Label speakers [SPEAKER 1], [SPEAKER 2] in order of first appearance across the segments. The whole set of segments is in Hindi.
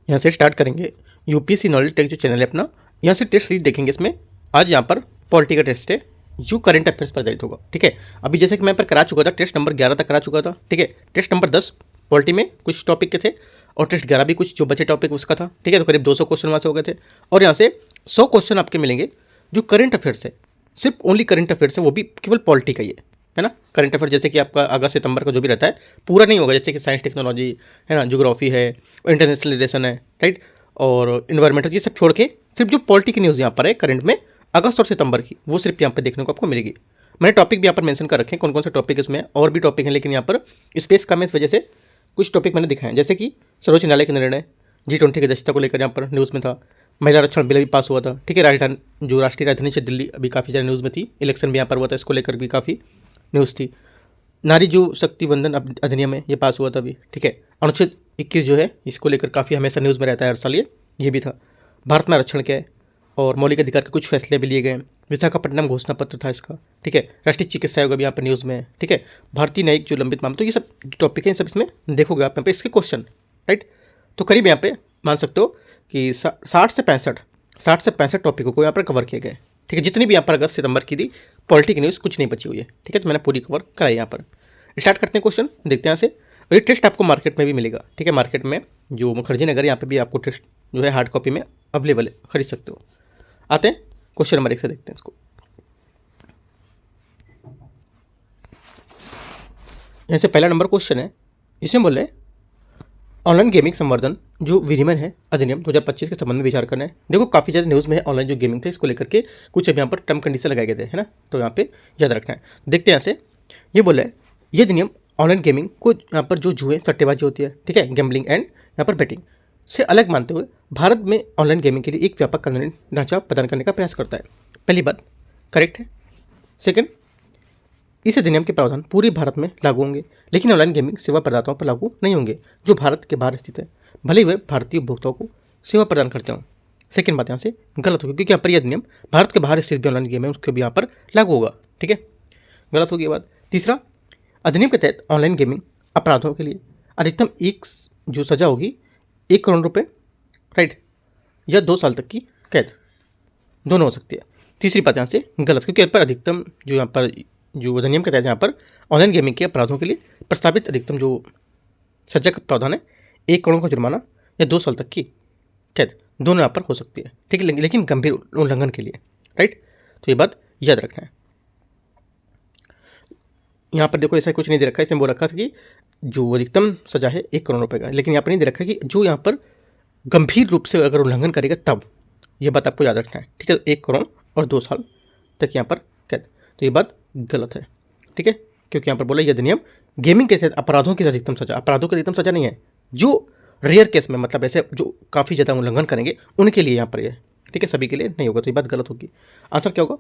[SPEAKER 1] यहाँ से स्टार्ट करेंगे यूपीएससी नॉलेज टेक जो चैनल है अपना, यहाँ से टेस्ट सीरीज देखेंगे। इसमें आज यहाँ पर पॉलिटी का टेस्ट है जो करंट अफेयर्स पर आधारित होगा। ठीक है, अभी जैसे कि मैं पर करा चुका था, टेस्ट नंबर 11 तक करा चुका था। ठीक है, टेस्ट नंबर 10 पॉलिटी में कुछ टॉपिक के थे और टेस्ट 11 भी कुछ जो बचे टॉपिक उसका था। ठीक है, तो करीब 200 क्वेश्चन वहाँ से हो गए थे और यहाँ से 100 क्वेश्चन आपके मिलेंगे जो करंट अफेयर्स है, सिर्फ ओनली करंट अफेयर्स है, वो भी केवल पॉलिटी का ही है ना। करंट अफेयर जैसे कि आपका अगस्त सितंबर का जो भी रहता है पूरा नहीं होगा, जैसे कि साइंस टेक्नोलॉजी है ना, ज्योग्राफी है, इंटरनेशनल रिलेशन है, राइट, और इन्वायरमेंटल, ये सब छोड़ के सिर्फ जो पॉलिटी की न्यूज़ यहाँ पर है करंट में अगस्त और सितंबर की, वो सिर्फ यहाँ पर देखने को आपको मिलेगी। मैंने टॉपिक भी यहाँ पर मेंशन कर रखे हैं कौन कौन से टॉपिक इसमें, और भी टॉपिक हैं, लेकिन यहाँ पर स्पेस कम है, इस वजह से कुछ टॉपिक मैंने दिखाए हैं। जैसे कि सर्वोच्च न्यायालय के निर्णय, G20 की अध्यक्षता को लेकर यहाँ पर न्यूज़ में था, महिला आरक्षण बिल भी पास हुआ था। ठीक है, राजधानी जो राष्ट्रीय राजधानी से दिल्ली अभी काफ़ी ज़्यादा न्यूज़ में थी, इलेक्शन भी यहाँ पर हुआ था, इसको लेकर भी काफ़ी न्यूज़ थी। नारी जो शक्ति वंदन अधिनियम है, ये पास हुआ था अभी। ठीक है, अनुच्छेद 21 जो है, इसको लेकर काफ़ी हमेशा न्यूज़ में रहता है हर साल, ये भी था। भारत में आरक्षण क्या है और मौलिक अधिकार के कुछ फैसले भी लिए गए। विशाखापट्टनम घोषणा पत्र था इसका। ठीक है, राष्ट्रीय चिकित्सा आयोग भी यहाँ पर न्यूज़ में है। ठीक है, भारतीय न्यायिक जो लंबित मामले, तो ये सब टॉपिक हैं, सब इसमें देखोगे आप यहाँ पे इसके क्वेश्चन, राइट। तो करीब यहाँ पे मान सकते हो कि 60 से 65 टॉपिकों को यहाँ पर कवर किया गया है। ठीक है, जितनी भी यहाँ पर अगस्त सितंबर की थी पॉलिटिकल न्यूज़ कुछ नहीं बची हुई है। ठीक है, तो मैंने पूरी कवर कराई। यहाँ पर स्टार्ट करते हैं, क्वेश्चन देखते हैं यहाँ से। और ये टेस्ट आपको मार्केट में भी मिलेगा। ठीक है, मार्केट में जो मुखर्जी नगर, यहाँ पे भी आपको टेस्ट जो है हार्ड कॉपी में अवेलेबल है, खरीद सकते हो। आते हैं क्वेश्चन नंबर 1 से, देखते हैं इसको। यहाँ से पहला नंबर क्वेश्चन है, इसमें बोले ऑनलाइन गेमिंग संवर्धन जो विनियमन है अधिनियम 2025 के संबंध में विचार करना है। देखो काफ़ी ज़्यादा न्यूज़ में है ऑनलाइन जो गेमिंग थे, इसको लेकर के कुछ अब यहाँ पर टर्म कंडीशन लगाए गए थे, है ना, तो यहाँ पे याद रखना है। देखते हैं यहाँ से, ये बोला है ये अधिनियम ऑनलाइन गेमिंग को यहाँ पर जो जुए सट्टेबाजी होती है, ठीक है, गैम्बलिंग एंड यहाँ पर बैटिंग से अलग मानते हुए भारत में ऑनलाइन गेमिंग के लिए एक व्यापक कानूनी ढांचा प्रदान करने का प्रयास करता है। पहली बात करेक्ट है। सेकेंड, इस अधिनियम के प्रावधान पूरे भारत में लागू होंगे, लेकिन ऑनलाइन गेमिंग सेवा प्रदाताओं पर लागू नहीं होंगे जो भारत के बाहर स्थित है, भले ही वे भारतीय उपभोक्ताओं को सेवा प्रदान करते हों। सेकेंड बात यहाँ से गलत होगी, क्योंकि यहाँ पर यह अधिनियम भारत के बाहर स्थित भी ऑनलाइन गेम है उसके भी यहाँ पर लागू होगा। ठीक है, गलत होगी ये बात। तीसरा, अधिनियम के तहत ऑनलाइन गेमिंग अपराधों के लिए अधिकतम एक जो सजा होगी 1 करोड़ रुपये, राइट, या 2 साल तक की कैद, दोनों हो सकती है। तीसरी बात यहाँ से गलत, क्योंकि यहाँ पर अधिकतम जो यहाँ पर जो अधिनियम के तहत यहाँ पर ऑनलाइन गेमिंग के अपराधों के लिए प्रस्तावित अधिकतम जो सजा का प्रावधान है 1 करोड़ का जुर्माना या 2 साल तक की कैद, दोनों यहाँ पर हो सकती है। ठीक है, लेकिन गंभीर उल्लंघन के लिए, राइट, तो ये बात याद रखना है। यहाँ पर देखो ऐसा कुछ नहीं दे रखा है, इसमें बोल रखा था कि जो अधिकतम सजा है 1 करोड़ रुपये का, लेकिन यहाँ पर नहीं दे रखा है कि जो यहाँ पर गंभीर रूप से अगर उल्लंघन करेगा तब, ये बात आपको याद रखना है। ठीक है, 1 करोड़ और 2 साल तक यहाँ पर कैद, तो ये बात गलत है। ठीक है, क्योंकि यहाँ पर बोला यह अधिनियम गेमिंग के तहत अपराधों की अधिकतम सजा, अपराधों की अधिकतम सजा नहीं है, जो रेयर केस में, मतलब ऐसे जो काफ़ी ज़्यादा उल्लंघन करेंगे उनके लिए यहाँ पर यह, ठीक है, सभी के लिए नहीं होगा, तो ये बात गलत होगी। आंसर क्या होगा?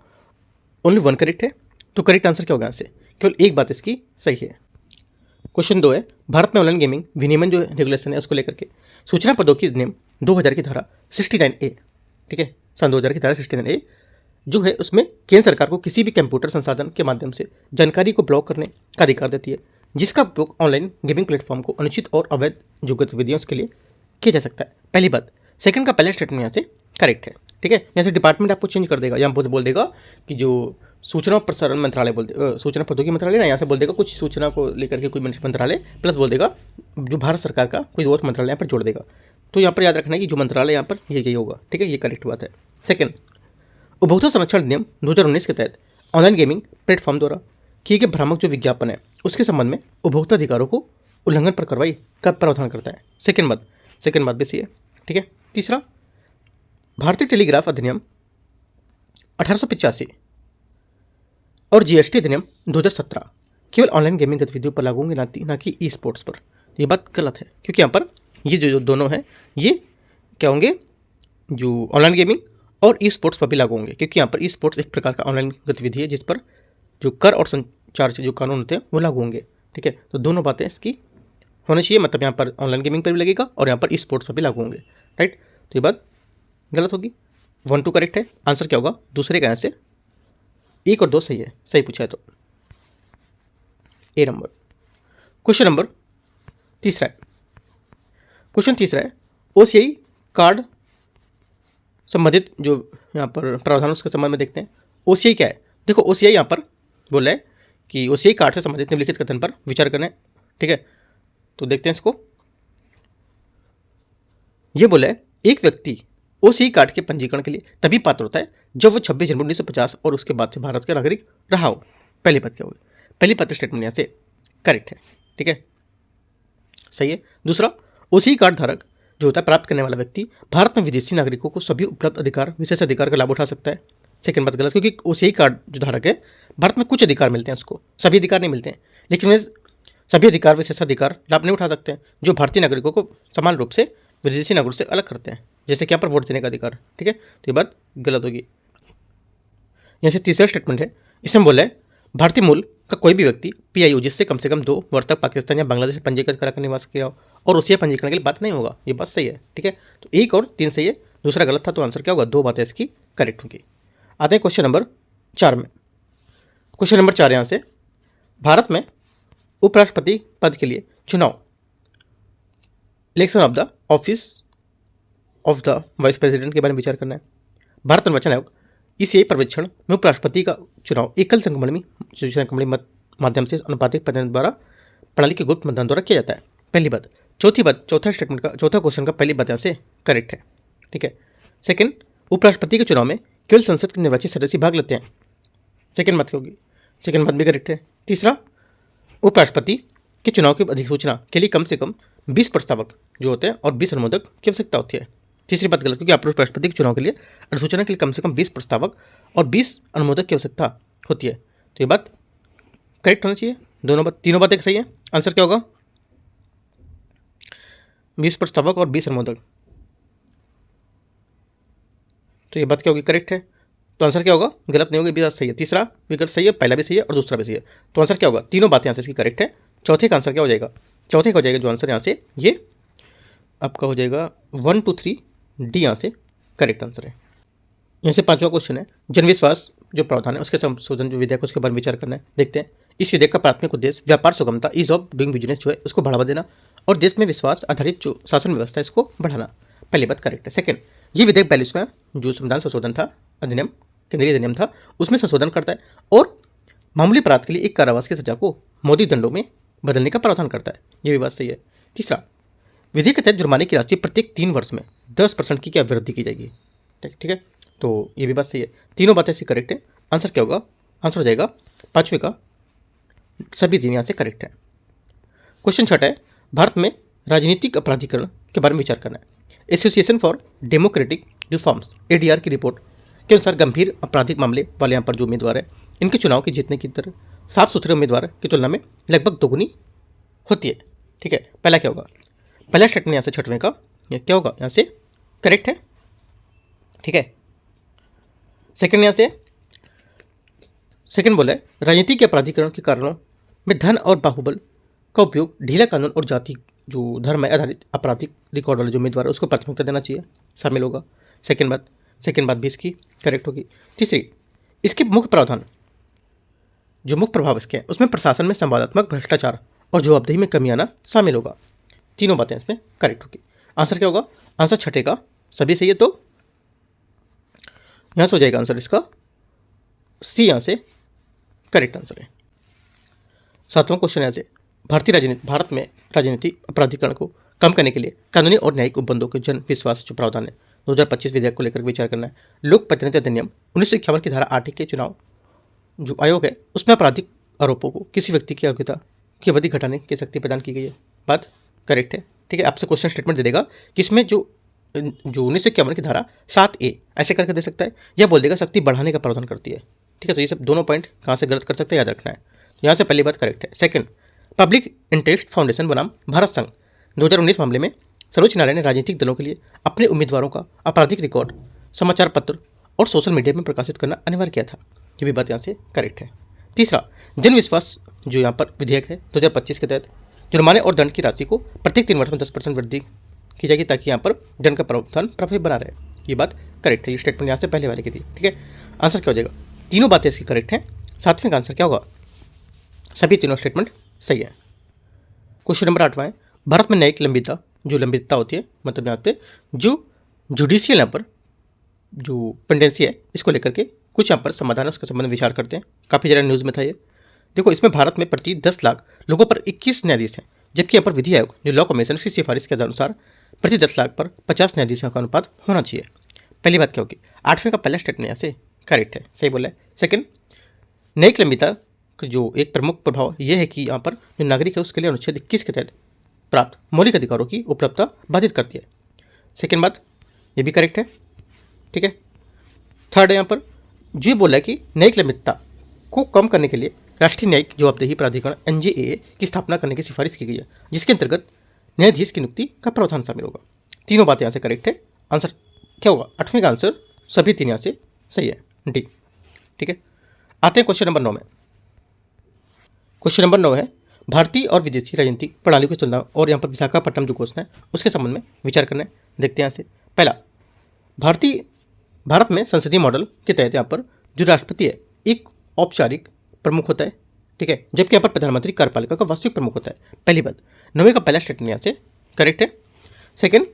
[SPEAKER 1] ओनली 1 करेक्ट है, तो करेक्ट आंसर क्या होगा यहाँ से? केवल एक बात इसकी सही है। क्वेश्चन 2 है, भारत में ऑनलाइन गेमिंग विनियमन जो रेगुलेशन है उसको लेकर के सूचना प्रौद्योगिकी अधिनियम 2000 की धारा 69A, ठीक है, सन 2000 की धारा 69A जो है उसमें केंद्र सरकार को किसी भी कंप्यूटर संसाधन के माध्यम से जानकारी को ब्लॉक करने का अधिकार देती है, जिसका उपयोग ऑनलाइन गेमिंग प्लेटफॉर्म को अनुचित और अवैध जो गतिविधियों के लिए किया जा सकता है। पहली बात। सेकंड का पहला स्टेटमेंट यहाँ से करेक्ट है। ठीक है, यहाँ से डिपार्टमेंट आपको चेंज कर देगा, यहाँ बोल देगा कि जो सूचना और प्रसारण मंत्रालय सूचना प्रौद्योगिकी मंत्रालय ना, यहाँ से बोल देगा कुछ सूचना को लेकर के कोई मंत्रालय, प्लस बोल देगा जो भारत सरकार का कोई और मंत्रालय यहाँ पर जोड़ देगा। तो यहाँ पर याद रखना है कि जो मंत्रालय यहाँ पर यही होगा। ठीक है, ये करेक्ट बात है। सेकंड, उपभोक्ता संरक्षण अधिनियम 2019 के तहत ऑनलाइन गेमिंग प्लेटफॉर्म द्वारा किए गए भ्रामक जो विज्ञापन है उसके संबंध में उपभोक्ता अधिकारों को उल्लंघन पर कार्रवाई का प्रावधान करता है। सेकंड बात भी सही है। ठीक है। तीसरा, भारतीय टेलीग्राफ अधिनियम 1885 और जीएसटी अधिनियम 2017 केवल ऑनलाइन गेमिंग गतिविधियों पर लागू होंगे, ना कि ई स्पोर्ट्स पर। ये बात गलत है, क्योंकि यहाँ पर ये जो दोनों हैं ये क्या होंगे, जो ऑनलाइन गेमिंग और ई स्पोर्ट्स पर भी लागू होंगे, क्योंकि यहाँ पर ई स्पोर्ट्स एक प्रकार का ऑनलाइन गतिविधि है जिस पर जो कर और संचार से जो कानून होते हैं वो लागू होंगे। ठीक है, तो दोनों बातें इसकी होनी चाहिए, मतलब यहाँ पर ऑनलाइन गेमिंग पर भी लगेगा और यहाँ पर ई स्पोर्ट्स पर भी लागू होंगे। राइट, तो ये बात गलत होगी। 1 2 करेक्ट है। आंसर क्या होगा? दूसरे का यहाँ से 1 और 2 सही है, सही पूछा है तो ए नंबर। क्वेश्चन नंबर तीसरा है, ओसीआई कार्ड संबंधित जो यहाँ पर प्रावधान उसके संबंध में देखते हैं। ओसीआई क्या है? देखो ओसीआई यहाँ पर बोला है कि ओसीआई कार्ड से संबंधित निम्नलिखित कथन पर विचार करना है। ठीक है, तो देखते हैं इसको। ये बोला है एक व्यक्ति ओसीआई कार्ड के पंजीकरण के लिए तभी पात्र होता है जब वो 26 जनवरी 1950 और उसके बाद से भारत का नागरिक रहा हो। पहली बात क्या होगी? पहली बात स्टेटमेंट यहाँ से करेक्ट है। ठीक है, सही है। दूसरा, ओसीआई कार्ड धारक जो होता है प्राप्त करने वाला व्यक्ति भारत में विदेशी नागरिकों को सभी उपलब्ध अधिकार विशेष अधिकार का लाभ उठा सकता है। सेकंड बात गलत, क्योंकि ओसीआई कार्ड जो धारक है भारत में कुछ अधिकार मिलते हैं उसको, सभी अधिकार नहीं मिलते हैं, लेकिन वे सभी अधिकार विशेषाधिकार लाभ नहीं उठा सकते हैं जो भारतीय नागरिकों को समान रूप से विदेशी नागरिकों से अलग करते हैं, जैसे कि यहाँ पर वोट देने का अधिकार। ठीक है, तो ये बात गलत होगी। यहाँ से तीसरा स्टेटमेंट है, इसमें बोला है भारतीय मूल का कोई भी व्यक्ति पीआईओ जिससे कम से कम 2 वर्ष तक पाकिस्तान या बांग्लादेश में पंजीकृत कराकर निवास किया हो और ओसीआई पंजीकरण के लिए बात नहीं होगा। ये बात सही है। ठीक है, तो 1 और 3 सही है, दूसरा गलत था, तो आंसर क्या होगा? 2 बातें इसकी करेक्ट होंगी। आते हैं क्वेश्चन नंबर 4 में। क्वेश्चन नंबर 4 यहाँ से, भारत में उपराष्ट्रपति पद के लिए चुनाव, election of the office of the vice president के बारे में विचार करना है। भारत निर्वाचन आयोग ईसीआई पर्यवेक्षण में उपराष्ट्रपति का चुनाव एकल संगमणि मत माध्यम से अनुपातिक प्रतिनिधि द्वारा प्रणाली के गुप्त मतदान द्वारा किया जाता है। पहली बात। चौथी बात, चौथा स्टेटमेंट का चौथा क्वेश्चन का पहली बात यहाँ से करेक्ट है। ठीक है, सेकंड, उपराष्ट्रपति के चुनाव में केवल संसद के निर्वाचित सदस्य भाग लेते हैं। सेकंड बात होगी, सेकंड बात भी करेक्ट है। तीसरा, उपराष्ट्रपति के चुनाव की अधिसूचना के लिए कम से कम 20 प्रस्तावक जो होते हैं और 20 अनुमोदक की आवश्यकता होती है। तीसरी बात गलत, क्योंकि आप उपराष्ट्रपति के चुनाव के लिए अधिसूचना के लिए कम से कम 20 प्रस्तावक और 20 अनुमोदक की आवश्यकता होती है। तो ये बात करेक्ट होना चाहिए। तीनों बातें सही है। आंसर क्या होगा? 20 प्रस्तावक और 20 अनुमोदक। तो ये बात क्या होगी? करेक्ट है। तो आंसर क्या होगा? गलत नहीं होगी, भी बात सही है। तीसरा भी गलत सही है, पहला भी सही है और दूसरा भी सही है। तो आंसर क्या होगा? तीनों बातें आंसर इसकी करेक्ट है। चौथे का आंसर क्या हो जाएगा? चौथे का हो जाएगा जो आंसर यहाँ से ये आपका हो जाएगा 1 2 3 डी यहाँ से करेक्ट आंसर है। यहाँ से 5वां क्वेश्चन है, जनविश्वास जो प्रावधान है उसके संशोधन जो विधेयक उसके बारे में विचार करना है। देखते हैं। इस विधेयक का प्राथमिक उद्देश्य व्यापार सुगमता, ईज ऑफ डूइंग बिजनेस जो है उसको बढ़ावा देना और देश में विश्वास आधारित जो शासन व्यवस्था है इसको बढ़ाना। पहली बात करेक्ट है। सेकंड, ये विधेयक 42वां जो संविधान संशोधन था, अधिनियम, केंद्रीय अधिनियम था, उसमें संशोधन करता है और मामूली अपराध के लिए 1 कारावास की सजा को मौद्रिक दंडों में बदलने का प्रावधान करता है। ये भी बात सही है। तीसरा, विधेयक के तहत जुर्माने की राशि प्रत्येक 3 वर्ष में 10% की क्या वृद्धि की जाएगी। ठीक है, तो ये भी बात सही है। तीनों बातें ऐसी करेक्ट है। आंसर क्या होगा? आंसर हो जाएगा 5वें का सभी 3 यहाँ से करेक्ट है। क्वेश्चन 6 है, भारत में राजनीतिक अपराधीकरण के बारे में विचार करना है। Association for democratic reforms ADR की रिपोर्ट के अनुसार गंभीर आपराधिक मामले वाले यहाँ पर जो उम्मीदवार है इनके चुनाव की जीतने की दर साफ सुथरे उम्मीदवार की तुलना में लगभग दोगुनी होती है। ठीक है, पहला क्या होगा? पहला स्टेटमेंट यहाँ से 6वें का ये क्या होगा? यहाँ से करेक्ट है। ठीक है, सेकंड यहाँ से सेकंड बोला है राजनीतिक अपराधीकरण के कारणों में धन और बाहुबल का उपयोग, ढीला कानून और जाति जो धर्म है आधारित आपराधिक रिकॉर्ड वाले जो उम्मीदवार है उसको प्राथमिकता देना चाहिए, शामिल होगा। सेकंड बात भी इसकी करेक्ट होगी। तीसरी, इसके मुख्य प्रावधान जो मुख्य प्रभाव इसके हैं उसमें प्रशासन में संवादात्मक भ्रष्टाचार और जवाबदेही में कमी आना शामिल होगा। तीनों बातें इसमें करेक्ट होगी। आंसर क्या होगा? आंसर 6 का सभी सही है, तो यहाँ से हो जाएगा आंसर इसका सी यहाँ से करेक्ट आंसर है। 7वां क्वेश्चन यहाँ से, भारत में राजनीति अपराधीकरण को कम करने के लिए कानूनी और न्यायिक उपबंधों के जन विश्वास जो प्रावधान है 2025 विधेयक को लेकर विचार करना है। लोक प्रतिनिधित्व अधिनियम 1951 की धारा 8 के चुनाव जो आयोग है उसमें आपराधिक आरोपों को किसी व्यक्ति की अयोग्यता की अवधि घटाने की शक्ति प्रदान की गई है। बात करेक्ट है। ठीक है, आपसे क्वेश्चन स्टेटमेंट दे देगा कि इसमें जो 1951 की धारा 7A ऐसे करके दे सकता है या बोल देगा शक्ति बढ़ाने का प्रावधान करती है। ठीक है, तो ये सब दोनों पॉइंट कहाँ से गलत कर सकते हैं याद रखना है। तो यहाँ से पहली बात करेक्ट है। सेकंड, पब्लिक इंटरेस्ट फाउंडेशन बनाम भारत संघ 2019 मामले में सर्वोच्च न्यायालय ने राजनीतिक दलों के लिए अपने उम्मीदवारों का आपराधिक रिकॉर्ड समाचार पत्र और सोशल मीडिया में प्रकाशित करना अनिवार्य किया था। ये भी बात यहाँ से करेक्ट है। तीसरा, जन विश्वास जो यहाँ पर विधेयक है 2025 के तहत जुर्माने और दंड की राशि को प्रत्येक 3 वर्ष में 10% वृद्धि की जाएगी ताकि यहाँ पर दंड का प्रावधान प्रभावी बना रहे। ये बात करेक्ट है। ये स्टेटमेंट यहाँ से पहले वाले की थी। ठीक है, आंसर क्या हो जाएगा? तीनों बातें इसकी करेक्ट हैं। 7वें का आंसर क्या होगा? सभी तीनों स्टेटमेंट सही है। क्वेश्चन नंबर 8वां है, भारत में न्यायिक लंबिता जो लंबितता होती है, मतलब यहाँ पे जो जुडिशियल यहाँ पर जो पेंडेंसी है इसको लेकर के कुछ यहाँ पर समाधान है, उसके संबंध में विचार करते हैं। काफ़ी ज़्यादा न्यूज़ में था ये। देखो, इसमें भारत में प्रति 10 लाख लोगों पर 21 न्यायाधीश हैं, जबकि यहाँ पर विधि आयोग जो लॉ कमीशन की सिफारिश के अनुसार प्रति 10 लाख पर 50 न्यायाधीशों का अनुपात होना चाहिए। पहली बात क्या होगी, 8वें का पहला स्टेटमेंट यहाँ से करेक्ट है, सही बोला है। सेकंड, न्यायिक लंबिता का जो एक प्रमुख प्रभाव यह है कि यहाँ पर जो नागरिक है उसके लिए अनुच्छेद 21 के तहत प्राप्त मौलिक अधिकारों की उपलब्धता बाधित करती है। सेकंड बात ये भी करेक्ट है, ठीक है। थर्ड है यहाँ पर जो बोला है कि न्यायिक लंबितता को कम करने के लिए राष्ट्रीय न्यायिक जवाबदेही प्राधिकरण NJAA की स्थापना करने की सिफारिश की गई है, जिसके अंतर्गत न्यायाधीश की नियुक्ति का प्रावधान शामिल होगा। तीनों बातें यहाँ से करेक्ट है। आंसर क्या होगा, 8वें का आंसर सभी तीन यहाँ से सही है, डी, ठीक है। आते हैं क्वेश्चन नंबर 9 में। क्वेश्चन नंबर 9 है भारतीय और विदेशी राजनीतिक प्रणालियों की तुलना और यहाँ पर विशाखापट्टनम जो घोषणा है उसके संबंध में विचार करना है। देखते हैं यहाँ से। पहला, भारत में संसदीय मॉडल के तहत यहाँ पर जो राष्ट्रपति है एक औपचारिक प्रमुख होता है, ठीक है, जबकि यहाँ पर प्रधानमंत्री कार्यपालिका का वास्तविक प्रमुख होता है। पहली बात, 9वें का पहला स्टेटमेंट यहाँ से करेक्ट है। सेकंड,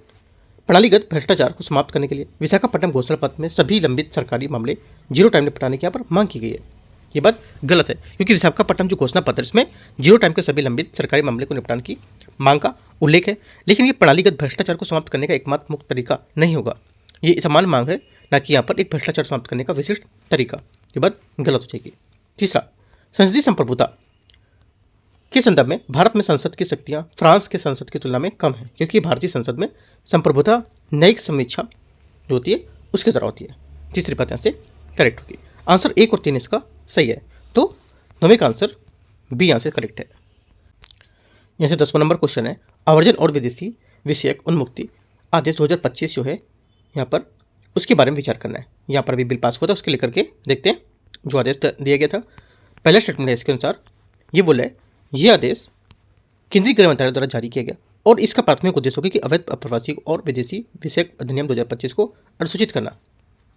[SPEAKER 1] प्रणालीगत भ्रष्टाचार को समाप्त करने के लिए विशाखापट्टनम घोषणा पत्र में सभी लंबित सरकारी मामले जीरो टाइम निपटाने की यहाँ पर मांग की गई है। ये बात गलत है, क्योंकि विशाखापट्टनम जो घोषणा पत्र इसमें जीरो टाइम के सभी लंबित सरकारी मामले को निपटाने की मांग का उल्लेख है, लेकिन ये प्रणालीगत भ्रष्टाचार को समाप्त करने का एकमात्र मुक्त तरीका नहीं होगा। ये समान मांग है, ना कि यहाँ पर एक भ्रष्टाचार समाप्त करने का विशिष्ट तरीका। ये बात गलत हो जाएगी। तीसरा, संसदीय संप्रभुता के संदर्भ में भारत में संसद की शक्तियां फ्रांस के संसद की तुलना में कम है, क्योंकि भारतीय संसद में संप्रभुता न्यायिक समीक्षा जो होती है उसके द्वारा होती है। तीसरी बात यहाँ से करेक्ट होगी। आंसर 1 और 3 इसका सही है, तो 9वें का आंसर बी यहाँ से करेक्ट है। यहाँ से 10वां नंबर क्वेश्चन है आवर्जन और विदेशी विषयक उन्मुक्ति आदेश 2025 जो है यहाँ पर उसके बारे में विचार करना है। यहाँ पर अभी बिल पास हुआ था, उसके लेकर के देखते हैं जो आदेश दिया गया था। पहला स्टेटमेंट है इसके अनुसार ये बोला है ये आदेश केंद्रीय गृह मंत्रालय द्वारा जारी किया गया और इसका प्राथमिक उद्देश्य होगा कि अवैध अप्रवासी और विदेशी विषयक अधिनियम 2025 को अनुसूचित करना।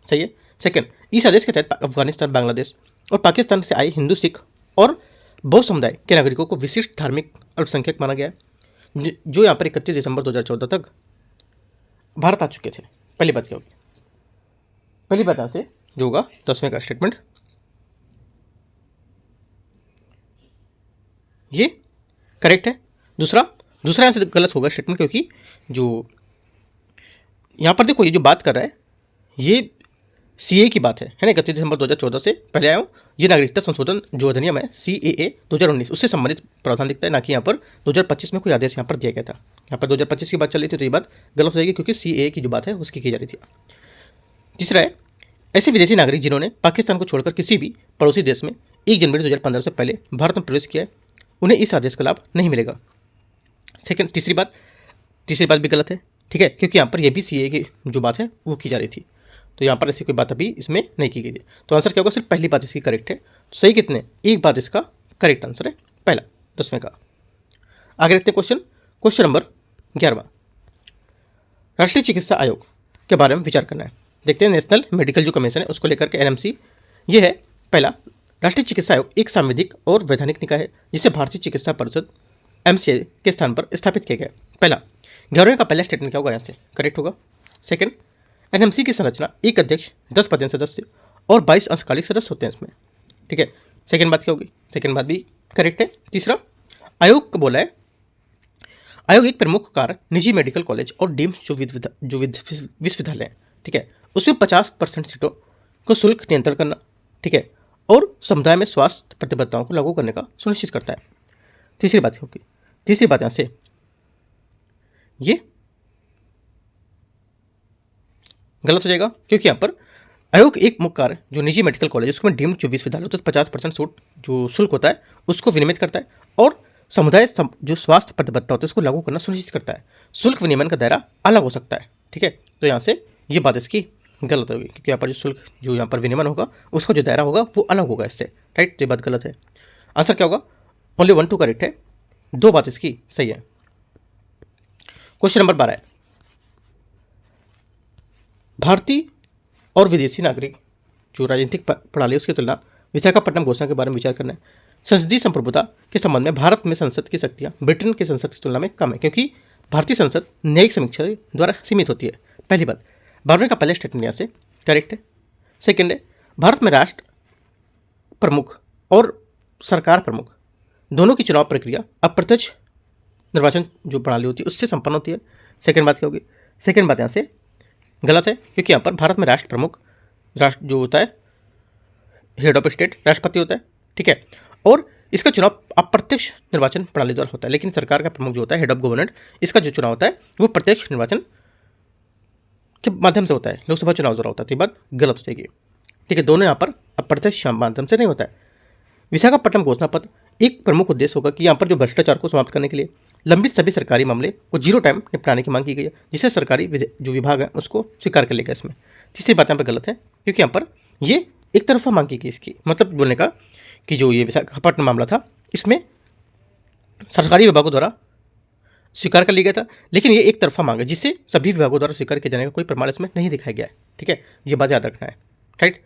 [SPEAKER 1] सही है। सेकंड, इस आदेश के तहत अफगानिस्तान, बांग्लादेश और पाकिस्तान से आए हिंदू, सिख और बौद्ध समुदाय के नागरिकों को विशिष्ट धार्मिक अल्पसंख्यक माना गया है, जो यहाँ पर 31 दिसंबर 2014 तक भारत आ चुके थे। पहली बात क्या होगी, पहली बात यहाँ से जो होगा 10वें का स्टेटमेंट ये करेक्ट है। दूसरा यहाँ से गलत होगा स्टेटमेंट, क्योंकि जो यहाँ पर देखो ये जो बात कर रहा है ये CAA की बात है ना। 31 दिसंबर 2014 से पहले आया हूँ, ये नागरिकता संशोधन जो अधिनियम है CAA 2019 उससे संबंधित प्रावधान दिखता है, ना कि यहाँ पर 2025 में कोई आदेश यहाँ पर दिया गया था। यहाँ पर 2025 की बात चल रही थी, तो ये बात गलत हो जाएगी, क्योंकि CAA की जो बात है उसकी की जा रही थी। तीसरा है ऐसे विदेशी नागरिक जिन्होंने पाकिस्तान को छोड़कर किसी भी पड़ोसी देश में 1 जनवरी 2015 से पहले भारत में प्रवेश किया है, उन्हें इस आदेश का लाभ नहीं मिलेगा। सेकंड, तीसरी बात भी गलत है, ठीक है, क्योंकि यहाँ पर यह भी CAA की जो बात है वो की जा रही थी, तो यहाँ पर ऐसी कोई बात अभी इसमें नहीं की गई थी। तो आंसर क्या होगा, सिर्फ पहली बात इसकी करेक्ट है। तो सही कितने, एक बात इसका करेक्ट आंसर है पहला, 10वें का। आगे देखते हैं क्वेश्चन नंबर 11वां, राष्ट्रीय चिकित्सा आयोग के बारे में विचार करना है। देखते हैं नेशनल मेडिकल जो कमीशन है उसको लेकर के NMC ये है। पहला, राष्ट्रीय चिकित्सा आयोग एक सांविधिक और वैधानिक निकाय है जिसे भारतीय चिकित्सा परिषद MCI के स्थान पर स्थापित किया गया। पहला, 11वें का पहला स्टेटमेंट क्या होगा, यहाँ से करेक्ट होगा। सेकंड, NMC की संरचना एक अध्यक्ष, 10 पदेन सदस्य और 22 अंशकालिक सदस्य होते हैं इसमें, ठीक है। सेकंड बात क्या होगी, सेकंड बात भी करेक्ट है। तीसरा, आयोग को बोला है आयोग एक प्रमुख कार्य निजी मेडिकल कॉलेज और डीम्ड जो विश्वविद्यालय हैं, ठीक है, उसमें 50% सीटों को शुल्क नियंत्रण करना, ठीक है, और समुदाय में स्वास्थ्य प्रतिबद्धताओं को लागू करने का सुनिश्चित करता है। तीसरी बात होगी, तीसरी बात यहाँ से ये गलत हो जाएगा, क्योंकि यहाँ पर आयोग एक मुख्य कार्य जो निजी मेडिकल कॉलेज उसमें डीम्ड जो विश्वविद्यालय होता है 50% छूट जो शुल्क होता है उसको विनियमित करता है और समुदाय जो स्वास्थ्य प्रतिबद्धता होता है उसको लागू करना सुनिश्चित करता है। शुल्क विनियमन का दायरा अलग हो सकता है, ठीक है, तो यहाँ से ये बात इसकी गलत होगी, क्योंकि यहाँ पर जो शुल्क जो यहाँ पर विनियमन होगा उसका जो दायरा होगा वो अलग होगा इससे, राइट, तो ये बात गलत है। आंसर क्या होगा, ओनली 1 2 करेक्ट है, 2 बात इसकी सही है। क्वेश्चन नंबर 12 है भारतीय और विदेशी नागरिक जो राजनीतिक प्रणाली उसकी तुलना विशाखापट्टनम घोषणा के बारे में विचार करना है। संसदीय संप्रभुता के संबंध में भारत में संसद की शक्तियां ब्रिटेन के संसद की तुलना में कम है, क्योंकि भारतीय संसद न्यायिक समीक्षा द्वारा सीमित होती है। पहली बात, 12वें का पहला स्टेटमेंट यहाँ से करेक्ट है। सेकेंड है, भारत में राष्ट्र प्रमुख और सरकार प्रमुख दोनों की चुनाव प्रक्रिया अप्रत्यक्ष निर्वाचन जो प्रणाली होती है उससे संपन्न होती है। सेकेंड बात क्या होगी? सेकेंड बात यहाँ से गलत है, क्योंकि यहाँ पर भारत में राष्ट्र प्रमुख, राष्ट्र जो होता है हेड ऑफ स्टेट, राष्ट्रपति होता है, ठीक है, और इसका चुनाव अप्रत्यक्ष निर्वाचन प्रणाली द्वारा होता है। लेकिन सरकार का प्रमुख जो होता है हेड ऑफ गवर्नमेंट, इसका जो चुनाव होता है वो प्रत्यक्ष निर्वाचन के माध्यम से होता है, लोकसभा चुनाव द्वारा होता है। तो ये बात गलत हो जाएगी, ठीक है। दोनों यहाँ पर अप्रत्यक्ष माध्यम से नहीं होता है। विशाखापट्टनम घोषणा पत्र एक प्रमुख उद्देश्य होगा कि यहाँ पर जो भ्रष्टाचार को समाप्त करने के लिए लंबित सभी सरकारी मामले को जीरो टाइम निपटाने की मांग की गई है, जिसे सरकारी जो विभाग है उसको स्वीकार कर लेगा इसमें। तीसरी बात यहाँ पर गलत है, क्योंकि यहाँ पर ये एक तरफा मांग की गई। इसकी मतलब बोलने का कि जो ये विशाखापट्टनम मामला था इसमें सरकारी विभागों द्वारा स्वीकार कर लिया गया था, लेकिन ये एक तरफा मांग है जिसे सभी विभागों द्वारा स्वीकार किया जाने का कोई प्रमाण इसमें नहीं दिखाया गया है, ठीक है। ये बात याद रखना है, राइट।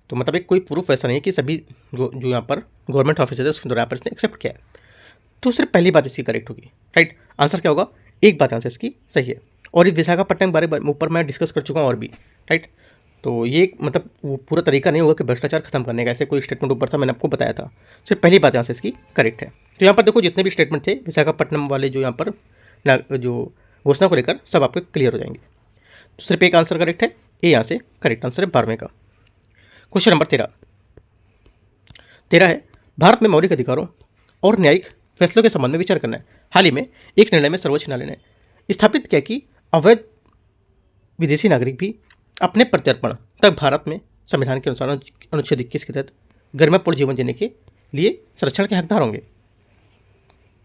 [SPEAKER 1] तो मतलब एक कोई प्रूफ ऐसा नहीं है कि सभी जो यहाँ पर गवर्नमेंट ऑफिसर है उसके द्वारा यहाँ पर इसने एक्सेप्ट किया है। तो सिर्फ पहली बात इसकी करेक्ट होगी, राइट। आंसर क्या होगा? एक बात यहाँ से इसकी सही है। और इस विशाखापट्टनम के बारे में ऊपर मैं डिस्कस कर चुका हूँ और भी, राइट। तो ये मतलब वो पूरा तरीका नहीं होगा कि भ्रष्टाचार खत्म करने का, ऐसे कोई स्टेटमेंट ऊपर था, मैंने आपको बताया था। सिर्फ पहली बात यहाँ से इसकी करेक्ट है। तो यहाँ पर देखो जितने भी स्टेटमेंट थे विशाखापट्टनम वाले जो यहाँ पर जो घोषणा को लेकर सब आपके क्लियर हो जाएंगे। तो सिर्फ एक आंसर करेक्ट है, ये यहाँ से करेक्ट आंसर है 12वें का। क्वेश्चन नंबर 13 है, भारत में मौलिक अधिकारों और न्यायिक फैसलों के संबंध में विचार करना है। हाल ही में एक निर्णय में सर्वोच्च न्यायालय ने स्थापित किया कि अवैध विदेशी नागरिक भी अपने प्रत्यर्पण तक भारत में संविधान के अनुसार अनुच्छेद 21 के तहत गरिमापूर्ण जीवन जीने के लिए संरक्षण के हकदार होंगे।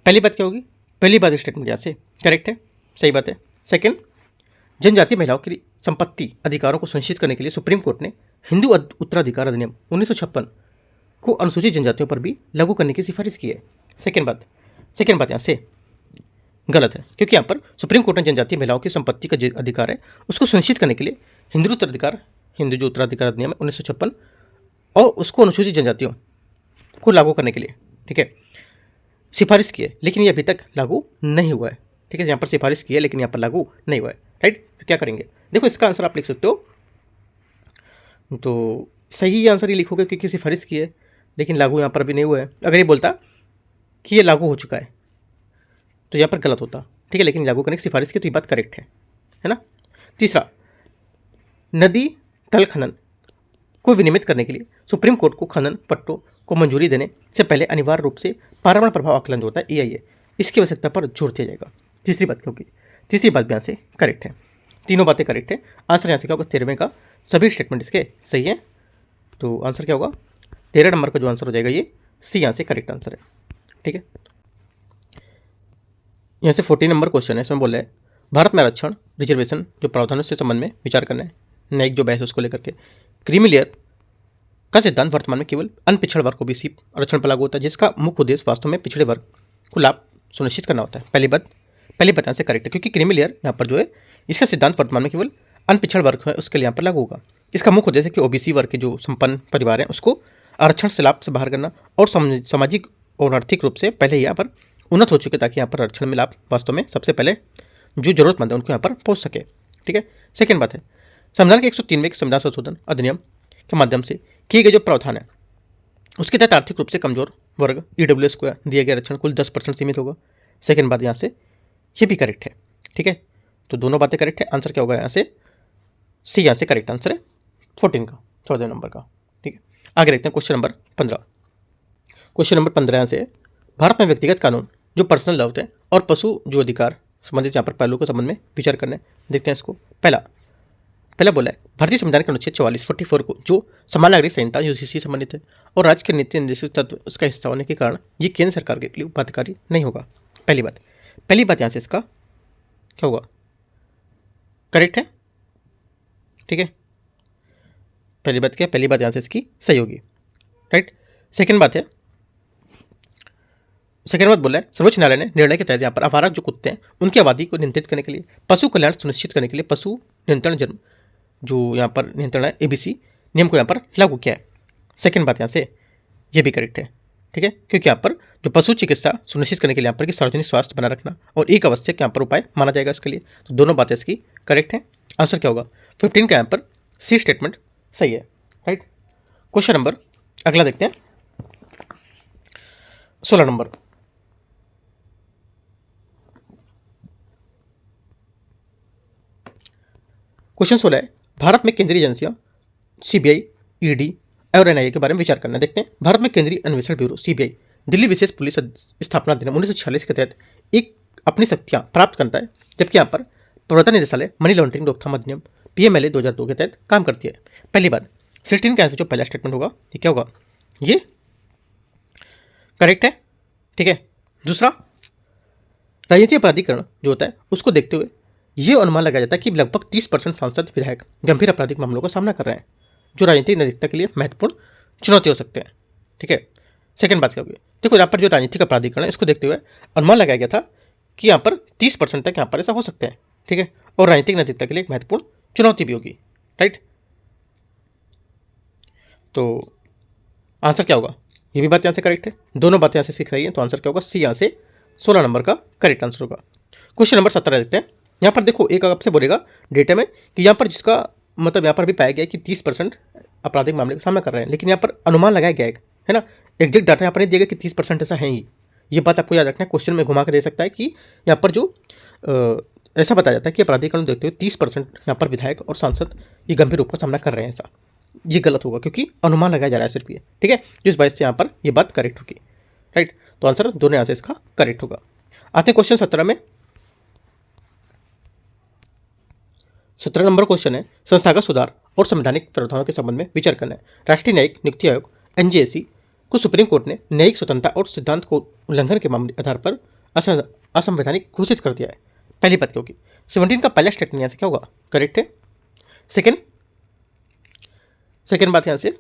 [SPEAKER 1] पहली बात क्या होगी? पहली बात स्टेटमेंट यहाँ से करेक्ट है, सही बात है। सेकंड, जनजातीय महिलाओं की संपत्ति अधिकारों को सुनिश्चित करने के लिए सुप्रीम कोर्ट ने हिंदू उत्तराधिकार अधिनियम 1956 को अनुसूचित जनजातियों पर भी लागू करने की सिफारिश की है। सेकेंड बात यहाँ से गलत है, क्योंकि यहाँ पर सुप्रीम कोर्ट ने जनजातीय महिलाओं की संपत्ति का जो अधिकार है उसको सुनिश्चित करने के लिए हिंदू जो उत्तराधिकार अधिनियम 1956 और उसको अनुसूचित जनजातियों को लागू करने के लिए, ठीक है, सिफारिश की है, लेकिन ये अभी तक लागू नहीं हुआ है, ठीक है। यहाँ पर सिफारिश की है लेकिन यहाँ पर लागू नहीं हुआ है, राइट। तो क्या करेंगे? देखो इसका आंसर आप लिख सकते हो, तो सही आंसर ये लिखोगे क्योंकि सिफारिश की है लेकिन लागू यहाँ पर अभी नहीं हुआ है। अगर ये बोलता कि ये लागू हो चुका है तो यहाँ पर गलत होता, ठीक है, लेकिन लागू करने की सिफारिश की तो ये बात करेक्ट है ना। तीसरा, नदी तल खनन को विनियमित करने के लिए सुप्रीम कोर्ट को खनन पट्टों को मंजूरी देने से पहले अनिवार्य रूप से पर्यावरण प्रभाव आकलन जो होता है EIA, इसकी आवश्यकता पर जोर दिया जाएगा। तीसरी बात क्योंकि तीसरी बात भी यहाँ से करेक्ट है, तीनों बातें करेक्ट है। आंसर यहाँ से क्या होगा? 13वें का सभी स्टेटमेंट इसके सही है। तो आंसर क्या होगा? 13 नंबर का जो आंसर हो जाएगा ये सी यहाँ से करेक्ट आंसर है, ठीक है। यहाँ से 14 नंबर क्वेश्चन है, इसमें बोल रहे हैं भारत में आरक्षण रिजर्वेशन जो प्रावधानों से संबंध में विचार करना है, न्यायिक जो बहस है उसको लेकर के। क्रीमी लेयर का सिद्धांत वर्तमान में केवल अनपिछड़ वर्ग OBC आरक्षण पर लागू होता है, जिसका मुख्य उद्देश्य वास्तव में पिछड़े वर्ग को लाभ सुनिश्चित करना होता है। पहली बात यहाँ से करेक्ट है, क्योंकि क्रीमी लेयर यहाँ पर जो है इसका सिद्धांत वर्तमान में केवल अनपिछड़ वर्ग है उसके लिए यहाँ पर लागू होगा। इसका मुख्य उद्देश्य कि OBC वर्ग के जो संपन्न परिवार हैं उसको आरक्षण से लाभ से बाहर करना और सामाजिक और आर्थिक रूप से पहले यहाँ पर उन्नत हो चुके, ताकि यहाँ पर आरक्षण में लाभ वास्तव में सबसे पहले जो जरूरतमंद है उनको यहाँ पर पहुँच सके, ठीक है। सेकेंड बात है संविधान के 103वें संविधान संशोधन अधिनियम के माध्यम से किए गए जो प्रावधान है उसके तहत आर्थिक रूप से कमजोर वर्ग EWS को दिया गया आरक्षण कुल 10% सीमित होगा। सेकेंड बात यहाँ से ये भी करेक्ट है, ठीक है। तो दोनों बातें करेक्ट है। आंसर क्या होगा? यहाँ से सी यहाँ से करेक्ट आंसर है 14 का, 14 नंबर का, ठीक है। आगे देखते हैं क्वेश्चन नंबर 15। क्वेश्चन नंबर 15 यहाँ से भारत में व्यक्तिगत कानून जो पर्सनल लॉ है और पशु जो अधिकार संबंधित यहाँ पर पहलुओं के संबंध में विचार करना है। देखते हैं इसको। पहला बोला है भारतीय संविधान के अनुच्छेद 44 को जो समान नागरिक संहिता UCC संबंधित है और राज्य के नीति निर्देशित तत्व उसका हिस्सा होने के कारण ये केंद्र सरकार के लिए बाध्यकारी नहीं होगा। पहली बात यहाँ से इसका क्या होगा? करेक्ट है, ठीक है। पहली बात क्या? पहली बात यहाँ से इसकी सही होगी, राइट। सेकेंड बात बोला है सर्वोच्च न्यायालय ने निर्णय के तहत यहाँ पर आवारा जो कुत्ते हैं उनकी आबादी को नियंत्रित करने के लिए पशु कल्याण सुनिश्चित करने के लिए पशु नियंत्रण जो यहाँ पर नियंत्रण है ABC नियम को यहाँ पर लागू किया है। सेकेंड बात यहाँ से ये भी करेक्ट है, ठीक है, क्योंकि यहाँ पर जो पशु चिकित्सा सुनिश्चित करने के लिए यहाँ पर कि सार्वजनिक स्वास्थ्य बना रखना और एक आवश्यक यहाँ पर उपाय माना जाएगा इसके लिए, तो दोनों बातें इसकी करेक्ट है। आंसर क्या होगा 15 का यहाँ पर सी स्टेटमेंट सही है, राइट। क्वेश्चन नंबर अगला देखते हैं 16 नंबर। क्वेश्चन 16 है, भारत में केंद्रीय एजेंसियां सीबीआई, ईडी और एनआईए के बारे में विचार करना। देखते हैं, भारत में केंद्रीय अन्वेषण ब्यूरो सीबीआई दिल्ली विशेष पुलिस स्थापना अधिनियम 1946 के तहत एक अपनी शक्तियां प्राप्त करता है, जबकि यहाँ पर प्रवर्तन निदेशालय मनी लॉन्ड्रिंग रोकथाम अधिनियम पीएमएलए 2002 के तहत काम करती है। पहली बात 16 का आंसर जो पहला स्टेटमेंट होगा ये क्या होगा, ये करेक्ट है, ठीक है। दूसरा, राजनीतिक अपराधीकरण जो होता है उसको देखते हुए ये अनुमान लगाया जाता है कि लगभग 30% सांसद विधायक गंभीर आपराधिक मामलों का सामना कर रहे हैं, जो राजनीतिक नैतिकता के लिए महत्वपूर्ण चुनौती हो सकते हैं, ठीक है। सेकंड बात क्या होगी, देखो यहाँ पर जो राजनीतिक अपराधीकरण है इसको देखते हुए अनुमान लगाया गया था कि यहाँ पर 30% तक यहाँ पर ऐसा हो सकते हैं, ठीक है, और राजनीतिक नैतिकता के लिए एक महत्वपूर्ण चुनौती भी होगी, राइट। तो आंसर क्या होगा, ये भी बात यहाँ से करेक्ट है, दोनों बातें यहाँ से सीख रही है, तो आंसर क्या होगा सी यहाँ से 16 नंबर का करेक्ट आंसर होगा। क्वेश्चन नंबर 17 देखते हैं। यहाँ पर देखो एक आपसे बोलेगा डेटा में कि यहाँ पर जिसका मतलब यहाँ पर भी पाया गया कि 30% आपराधिक मामले का सामना कर रहे हैं, लेकिन यहाँ पर अनुमान लगाया गया है ना, एग्जैक्ट डाटा यहाँ पर नहीं दिया गया कि 30% ऐसा है ही। ये बात आपको याद रखना है, क्वेश्चन में घुमा के दे सकता है कि यहाँ पर जो ऐसा बताया जाता है कि आपराधिकरण देखते हुए 30% यहाँ पर विधायक और सांसद ये गंभीर रूप का सामना कर रहे हैं, ऐसा ये गलत होगा क्योंकि अनुमान लगाया जा रहा है सिर्फ ये, ठीक है, जिस वजह से यहाँ पर ये बात करेक्ट होगी, राइट। तो आंसर दोनों यहाँ से इसका करेक्ट होगा। आते हैं क्वेश्चन 17 में। 17 नंबर क्वेश्चन है, संस्थागत सुधार और संवैधानिक प्रावधानों के संबंध में विचार करना है। राष्ट्रीय न्यायिक नियुक्ति आयोग एनजेएसी को सुप्रीम कोर्ट ने न्यायिक स्वतंत्रता और सिद्धांत को उल्लंघन के मामले आधार पर असंवैधानिक घोषित कर दिया है। पहली बात क्या होगी, 17 का पहला स्टेटमेंट यहाँ से क्या होगा, करेक्ट है। सेकेंड बात यहाँ से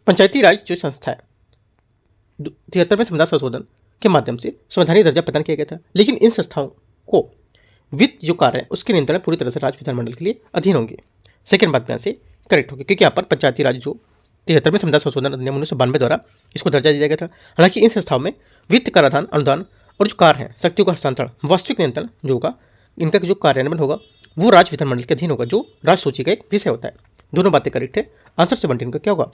[SPEAKER 1] पंचायती राज जो संस्था है 73वें संविधान संशोधन के माध्यम से संवैधानिक दर्जा प्रदान किया गया था, लेकिन इन संस्थाओं को वित्त जो कार्य है उसके नियंत्रण पूरी तरह से राज्य विधानमंडल के लिए अधीन होंगे। सेकेंड बात यहाँ से करेक्ट होगी, क्योंकि यहाँ पर पंचायती राज जो 73वें संविधान संशोधन अधिनियम 1992 द्वारा इसको दर्जा दिया गया था। हालांकि इन संस्थाओं में वित्त, कराधान, अनुदान और जो कार्य है शक्तियों का हस्तांतरण, वास्तविक नियंत्रण जो होगा, इनका जो कार्यान्वयन होगा वो राज्य विधानमंडल के अधीन होगा, जो राज्य सूची का एक विषय होता है। दोनों बातें करेक्ट है। आंसर 17 का क्या होगा,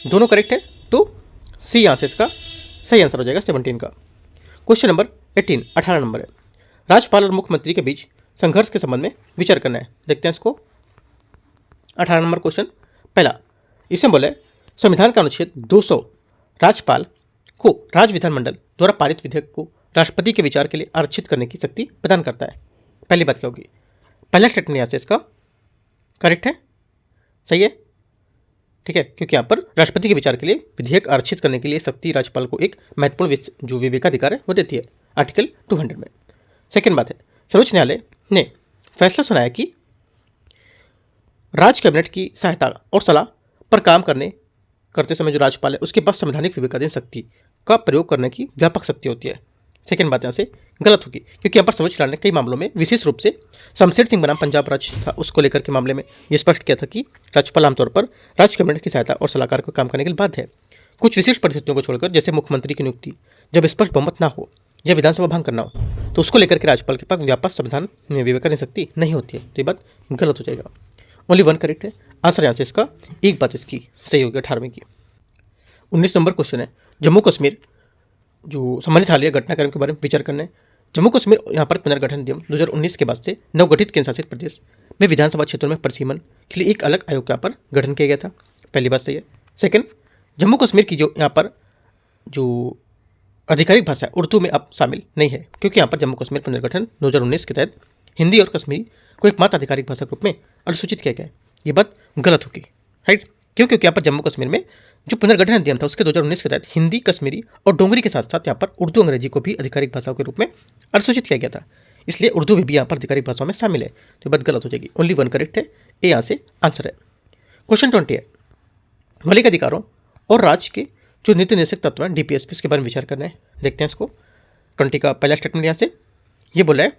[SPEAKER 1] दोनों करेक्ट है, तो सी यहाँ से इसका सही आंसर हो जाएगा 17 का। क्वेश्चन नंबर 18 नंबर है, राज्यपाल और मुख्यमंत्री के बीच संघर्ष के संबंध में विचार करना है। देखते हैं इसको। 18 नंबर क्वेश्चन पहला, इसमें बोले संविधान का अनुच्छेद 200 राज्यपाल को राज्य विधानमंडल द्वारा पारित विधेयक को राष्ट्रपति के विचार के लिए आरक्षित करने की शक्ति प्रदान करता है। पहली बात क्या होगी, पहला स्टेटमेंट यहाँ से इसका करेक्ट है, सही है, ठीक है, क्योंकि यहाँ पर राष्ट्रपति के विचार के लिए विधेयक आरक्षित करने के लिए शक्ति राज्यपाल को एक महत्वपूर्ण जो विवेकाधिकार है वो देती है आर्टिकल 200 में। सेकेंड बात है, सर्वोच्च न्यायालय ने फैसला सुनाया कि राज्य कैबिनेट की सहायता और सलाह पर काम करते समय जो राज्यपाल है उसके पास संवैधानिक विवेकाधीन शक्ति का प्रयोग करने की व्यापक शक्ति होती है। सेकेंड बात यहाँ से गलत होगी, क्योंकि यहाँ पर सर्वोच्च न्यायालय ने कई मामलों में विशेष रूप से शमशेर सिंह बनाम पंजाब राज्य था उसको लेकर के मामले में ये स्पष्ट किया था कि राज्यपाल आमतौर पर राज्य कैबिनेट की सहायता और सलाहकार को काम करने के लिए बाध्य है। कुछ विशेष परिस्थितियों को छोड़कर, जैसे मुख्यमंत्री की नियुक्ति जब स्पष्ट बहुमत ना हो या विधानसभा भंग करना हो, तो उसको लेकर के राज्यपाल के पास व्यापक संविधान में विवेकाधीन शक्ति नहीं होती है, तो ये बात गलत हो जाएगा। ओनली वन करेक्ट है। आंसर यहाँ से इसका एक बात इसकी सही होगी 18वें की। 19 नंबर क्वेश्चन है, जम्मू कश्मीर जो संबंधित हालिया घटनाक्रम के बारे में विचार करना है। जम्मू कश्मीर यहाँ पर पुनर्गठन अधिनियम 2019 के बाद से नवगठित केंद्र शासित प्रदेश में विधानसभा क्षेत्रों में परिसीमन के लिए एक अलग आयोग यहाँ पर गठन किया गया था। पहली बात सही है। सेकंड, जम्मू कश्मीर की जो यहाँ पर जो आधिकारिक भाषा है उर्दू में अब शामिल नहीं है, क्योंकि यहाँ पर जम्मू कश्मीर पुनर्गठन 2019 के तहत हिंदी और कश्मीरी को एकमात्र आधिकारिक भाषा के रूप में अनुसूचित किया गया है। ये बात गलत होगी, राइट, क्योंकि यहाँ पर जम्मू कश्मीर में जो पुनर्गठन अधिनियम था उसके 2019 के तहत हिंदी, कश्मीरी और डोंगरी के साथ साथ यहाँ पर उर्दू, अंग्रेजी को भी आधिकारिक भाषाओं के रूप में अनुसूचित किया गया था, इसलिए उर्दू भी यहाँ पर आधिकारिक भाषाओं में शामिल है, तो ये बात गलत हो जाएगी। ओनली वन करेक्ट है, ए यहाँ से आंसर है। क्वेश्चन 20 है, मौलिक अधिकारों और राज्य के जो नीति निर्देशक तत्व हैं DPSP के बारे में विचार करना है। देखते हैं इसको। 20 का पहला स्टेटमेंट यहाँ से ये बोला है,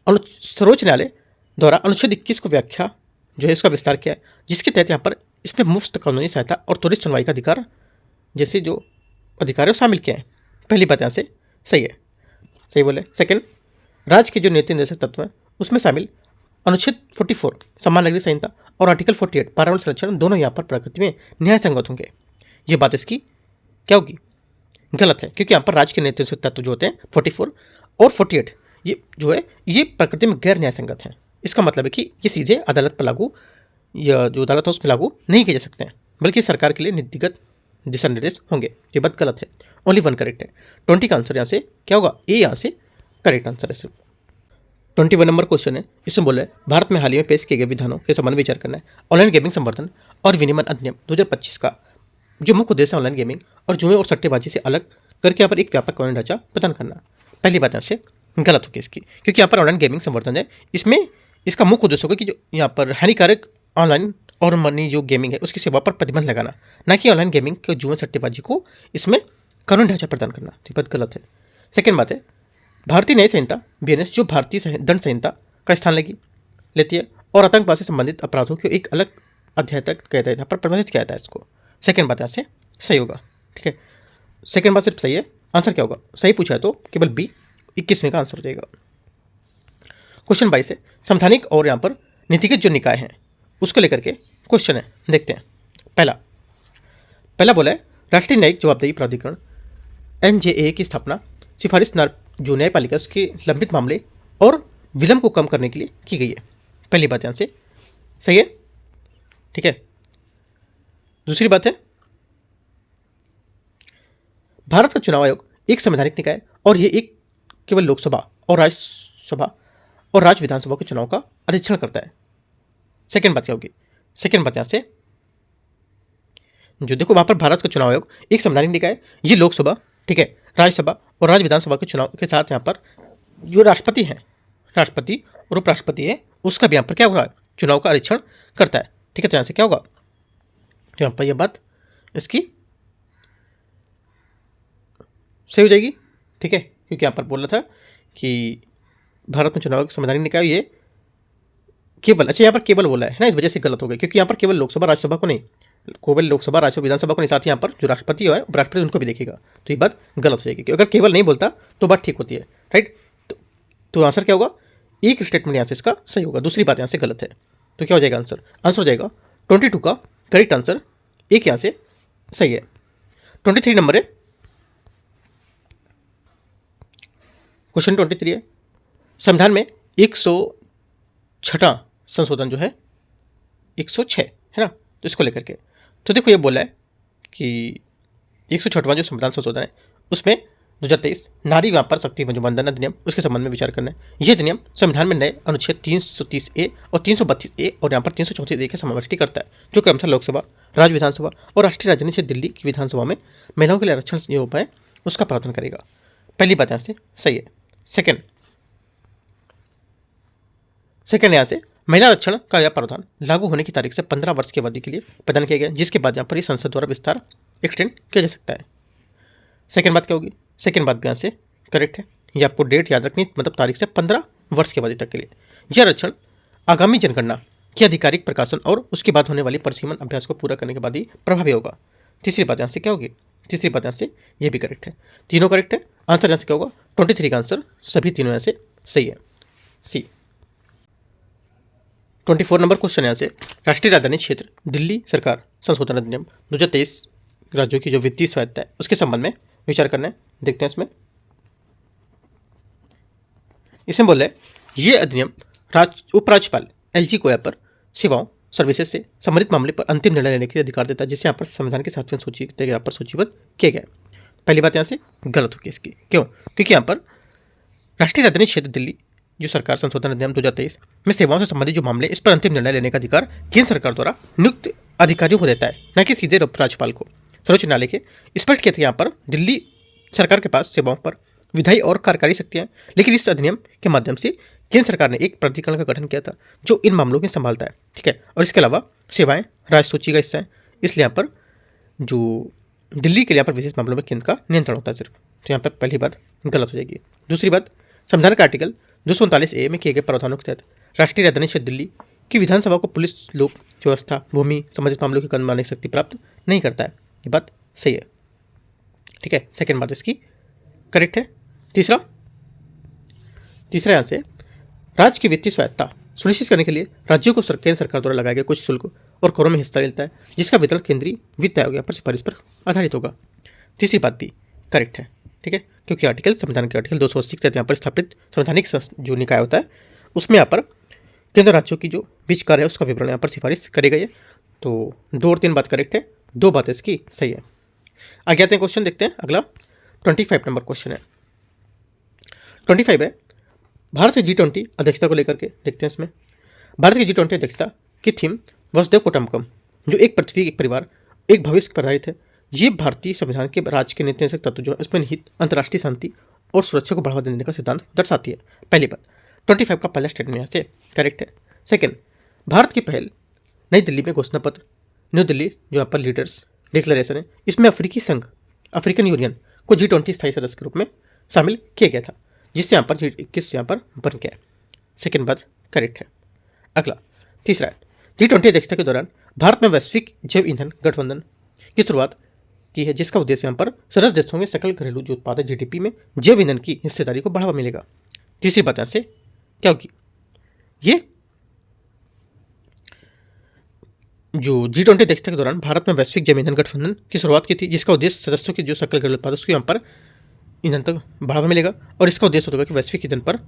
[SPEAKER 1] सर्वोच्च न्यायालय द्वारा अनुच्छेद 21 को व्याख्या जो है इसका विस्तार किया है, जिसके तहत यहाँ पर इसमें मुफ्त कानूनी सहायता और त्वरित सुनवाई का अधिकार जैसे जो अधिकारियों शामिल किए हैं। पहली बात यहाँ से सही है, सही बोले। सेकंड, राज्य के जो नीति निर्देशक तत्व हैं उसमें शामिल अनुच्छेद 44 समान नागरिक संहिता और आर्टिकल 48 पर्यावरण संरक्षण दोनों यहाँ पर प्रकृति में न्याय संगत होंगे। ये बात इसकी क्या होगी, गलत है, क्योंकि यहाँ पर राज्य के नीति निर्देशक तत्व जो होते हैं 44 और 48 ये जो है ये प्रकृति में गैर न्याय संगत हैं। इसका मतलब है कि ये सीधे अदालत पर लागू या जो अदालत है उसमें लागू नहीं किए जा सकते हैं, बल्कि सरकार के लिए नीतिगत दिशा निर्देश होंगे। ये बात गलत है, ओनली वन करेक्ट है। 20 का आंसर यहाँ से क्या होगा, ए यहाँ से करेक्ट आंसर है सिर्फ। 21 नंबर क्वेश्चन है, इसमें बोला है भारत में हाल ही में पेश किए गए विधानों के संबंध में विचार करना है। ऑनलाइन गेमिंग संवर्धन और विनियमन अधिनियम 2025 का जो मुख्य उद्देश्य है ऑनलाइन गेमिंग और जुए और सट्टेबाजी से अलग करके यहाँ पर एक व्यापक कानूनी ढांचा प्रदान करना। पहली बात यहाँ से गलत होगी इसकी, क्योंकि यहाँ पर ऑनलाइन गेमिंग संवर्धन है, इसमें इसका मुख्य उद्देश्य होगा कि जो यहाँ पर हानिकारक ऑनलाइन और मनी जो गेमिंग है उसकी सेवा पर प्रतिबंध लगाना, ना कि ऑनलाइन गेमिंग के जुए सट्टेबाजी को इसमें कानूनी ढांचा प्रदान करना। तो बात गलत है। सेकेंड बात है, भारतीय न्याय संहिता बीएनएस जो भारतीय दंड संहिता का स्थान लेती है और आतंकवाद से संबंधित अपराधों को एक अलग अध्याय तक कहता है, यहाँ पर परिभाषित किया जाता है इसको। सेकेंड बात यहाँ से सही होगा, ठीक है। सेकेंड बात सिर्फ सही है, आंसर क्या होगा, सही पूछा है तो केवल बी 21वें का आंसर हो जाएगा। क्वेश्चन 22 है, संवैधानिक और यहाँ पर नीतिगत जो निकाय हैं उसको लेकर के क्वेश्चन है, देखते हैं। पहला बोला है राष्ट्रीय न्यायिक जवाबदेही प्राधिकरण एनजेए की स्थापना सिफारिश जो न्यायपालिका उसके लंबित मामले और विलंब को कम करने के लिए की गई है। पहली बात यहाँ से सही है, ठीक है। दूसरी बात है, भारत का चुनाव आयोग एक संवैधानिक निकाय है और ये एक केवल लोकसभा और राज्यसभा और राज्य विधानसभा के चुनाव का अधीक्षण करता है। सेकेंड बात क्या होगी, सेकेंड बात यहाँ से जो देखो वहाँ पर भारत का चुनाव आयोग एक संवैधानिक निकाय है, ये लोकसभा, ठीक है, राज्यसभा और राज्य विधानसभा के चुनाव के साथ यहाँ पर जो राष्ट्रपति हैं, राष्ट्रपति और उपराष्ट्रपति है उसका भी यहाँ पर क्या होगा, चुनाव का अधीक्षण करता है, ठीक है। तो यहाँ से क्या होगा, तो यहाँ पर यह बात इसकी सही हो जाएगी, ठीक है, क्योंकि यहाँ पर बोल रहा था कि भारत में चुनाव संवैधानिक निकाय ये केवल, अच्छा यहाँ पर केवल बोला है ना, इस वजह से गलत हो गया, क्योंकि यहाँ पर केवल लोकसभा राज्यसभा को नहीं, केवल लोकसभा राज्यसभा विधानसभा को नहीं, साथ ही यहाँ पर जो राष्ट्रपति है उपराष्ट्रपति उनको भी देखेगा, तो ये बात गलत हो जाएगी। क्योंकि अगर केवल नहीं बोलता तो बात ठीक होती है, राइट। तो आंसर क्या होगा, एक स्टेटमेंट यहाँ से इसका सही होगा, दूसरी बात यहाँ से गलत है। तो क्या हो जाएगा आंसर, आंसर हो जाएगा 22 का करेक्ट आंसर, एक यहाँ से सही है। 23 नंबर है, क्वेश्चन 23 है, संविधान में 106वां संशोधन जो है 106 है ना, तो इसको लेकर के तो देखो ये बोला है कि 106वां जो संविधान संशोधन है उसमें 2023 नारी व्यापार शक्ति वंदन अधिनियम उसके संबंध में विचार करना है। यह अधिनियम संविधान में नए अनुच्छेद 330A और 332A और यहाँ पर 334A के समावेश करता है, जो क्रमशः लोकसभा, राज्य विधानसभा और राष्ट्रीय राजधानी क्षेत्र दिल्ली की विधानसभा में महिलाओं के लिए आरक्षण जो उपाय उसका प्रावधान करेगा। पहली बात यहाँ से सही है। सेकेंड यहाँ से महिला आरक्षण का यह प्रावधान लागू होने की तारीख से 15 वर्ष की अवधि के लिए प्रदान किया गया, जिसके बाद यहाँ पर संसद द्वारा विस्तार एक्सटेंड किया जा सकता है। सेकेंड बात क्या होगी, सेकेंड बात भी यहाँ से करेक्ट है, ये आपको डेट याद रखनी, मतलब तारीख से 15 वर्ष की अवधि तक के लिए। यह आरक्षण आगामी जनगणना के आधिकारिक प्रकाशन और उसके बाद होने वाली परिसीमन अभ्यास को पूरा करने के बाद ही प्रभावी होगा। तीसरी बात यहाँ से क्या होगी, तीसरी बात यहाँ से ये भी करेक्ट है, तीनों करेक्ट है। आंसर यहाँ से क्या होगा, 23 का आंसर सभी तीनों यहाँ से सही है, सी। 24 नंबर क्वेश्चन यहाँ से राष्ट्रीय राजधानी क्षेत्र दिल्ली सरकार संशोधन अधिनियम 2023 राज्यों की जो वित्तीय स्वायत्तता है उसके संबंध में विचार करना है। देखते हैं इसमें बोल रहे हैं ये अधिनियम उपराज्यपाल एलजी को यहाँ पर सेवाओं सर्विसेज से संबंधित मामले पर अंतिम निर्णय लेने के अधिकार देता है, जिसे यहाँ पर संविधान के 7वें सूची यहाँ पर सूचीबद्ध किया गया है। पहली बात यहाँ से गलत होगी इसकी, क्यों, क्योंकि यहाँ पर राष्ट्रीय राजधानी क्षेत्र दिल्ली जो सरकार संशोधन अधिनियम 2023 में सेवाओं से संबंधित जो मामले इस पर अंतिम निर्णय लेने का अधिकार केंद्र सरकार द्वारा नियुक्त अधिकारियों को देता है, न कि सीधे राज्यपाल को। सर्वोच्च न्यायालय के स्पष्ट किया था यहाँ पर दिल्ली सरकार के पास सेवाओं पर विधायी और कार्यकारी शक्तियां हैं, लेकिन इस अधिनियम के माध्यम से केंद्र सरकार ने एक प्राधिकरण का गठन किया था जो इन मामलों में संभालता है, ठीक है। और इसके अलावा सेवाएं राज्य सूची का हिस्सा है, इसलिए यहाँ पर जो दिल्ली के लिए यहाँ पर विशेष मामलों में केंद्र का नियंत्रण होता है सिर्फ। तो यहाँ पर पहली बात गलत हो जाएगी। दूसरी बात, संविधान का आर्टिकल 239A में किए गए प्रावधानों के तहत राष्ट्रीय राजधानी क्षेत्र दिल्ली की विधानसभा को पुलिस, लोक व्यवस्था, भूमि संबंधित मामलों की कानूनी शक्ति प्राप्त नहीं करता है। ये बात सही है, ठीक है, सेकेंड बात इसकी करेक्ट है। तीसरा यहाँ से राज्य की वित्तीय स्वायत्ता सुनिश्चित करने के लिए राज्यों को केंद्र सरकार द्वारा लगाए गए कुछ शुल्क और करों में हिस्सा लेता है, जिसका वितरण केंद्रीय वित्त आयोग या पर सिफारिश पर आधारित होगा। तीसरी बात भी करेक्ट है, ठीक है, क्योंकि आर्टिकल संविधान के आर्टिकल 280 के तहत यहाँ पर स्थापित संवैधानिक जो निकाय होता है उसमें यहाँ पर केंद्र राज्यों की जो बीच कार्य है उसका विवरण यहाँ पर सिफारिश करी गई है। तो 2 और 3 बात करेक्ट है, 2 बातें इसकी सही है। आगे आते हैं क्वेश्चन देखते हैं। अगला 25 नंबर क्वेश्चन है। 25 है भारत की G20 अध्यक्षता को लेकर के देखते हैं। इसमें भारत की G20 अध्यक्षता की थीम वसुधैव कुटुंबकम, जो एक पृथ्वी एक परिवार एक भविष्य पर आधारित है। ये भारतीय संविधान के राज्य के नीति तत्व जो है उसमें निहित अंतर्राष्ट्रीय शांति और सुरक्षा को बढ़ावा देने का सिद्धांत दर्शाती है। पहली बात 25 का पहला स्टेटमेंट यहाँ से करेक्ट है। सेकेंड, भारत की पहल नई दिल्ली में घोषणा पत्र, न्यू दिल्ली जो यहाँ पर लीडर्स डिक्लेरेशन है, इसमें अफ्रीकी संघ अफ्रीकन यूनियन को G20 स्थायी सदस्य के रूप में शामिल किया गया था, जिससे यहाँ पर G21 यहाँ पर बन गया है। सेकेंड बात करेक्ट है। अगला तीसरा है G20 अध्यक्षता के दौरान भारत में वैश्विक जैव ईंधन गठबंधन की शुरुआत की है, जिसका उद्देश्य यहाँ पर सदस्य देशों में सकल घरेलू जो उत्पाद है GDP में जैव ईंधन की हिस्सेदारी को बढ़ावा मिलेगा। तीसरी बात यहाँ से क्या होगी, ये जो G20 अध्यक्षता के दौरान भारत में वैश्विक जैव ईंधन गठबंधन की शुरुआत की थी, जिसका उद्देश्य सदस्यों के जो सकल घरेलू उत्पाद उसको यहाँ पर ईंधन तक बढ़ावा मिलेगा, और इसका उद्देश्य होगा कि वैश्विक ईंधन पर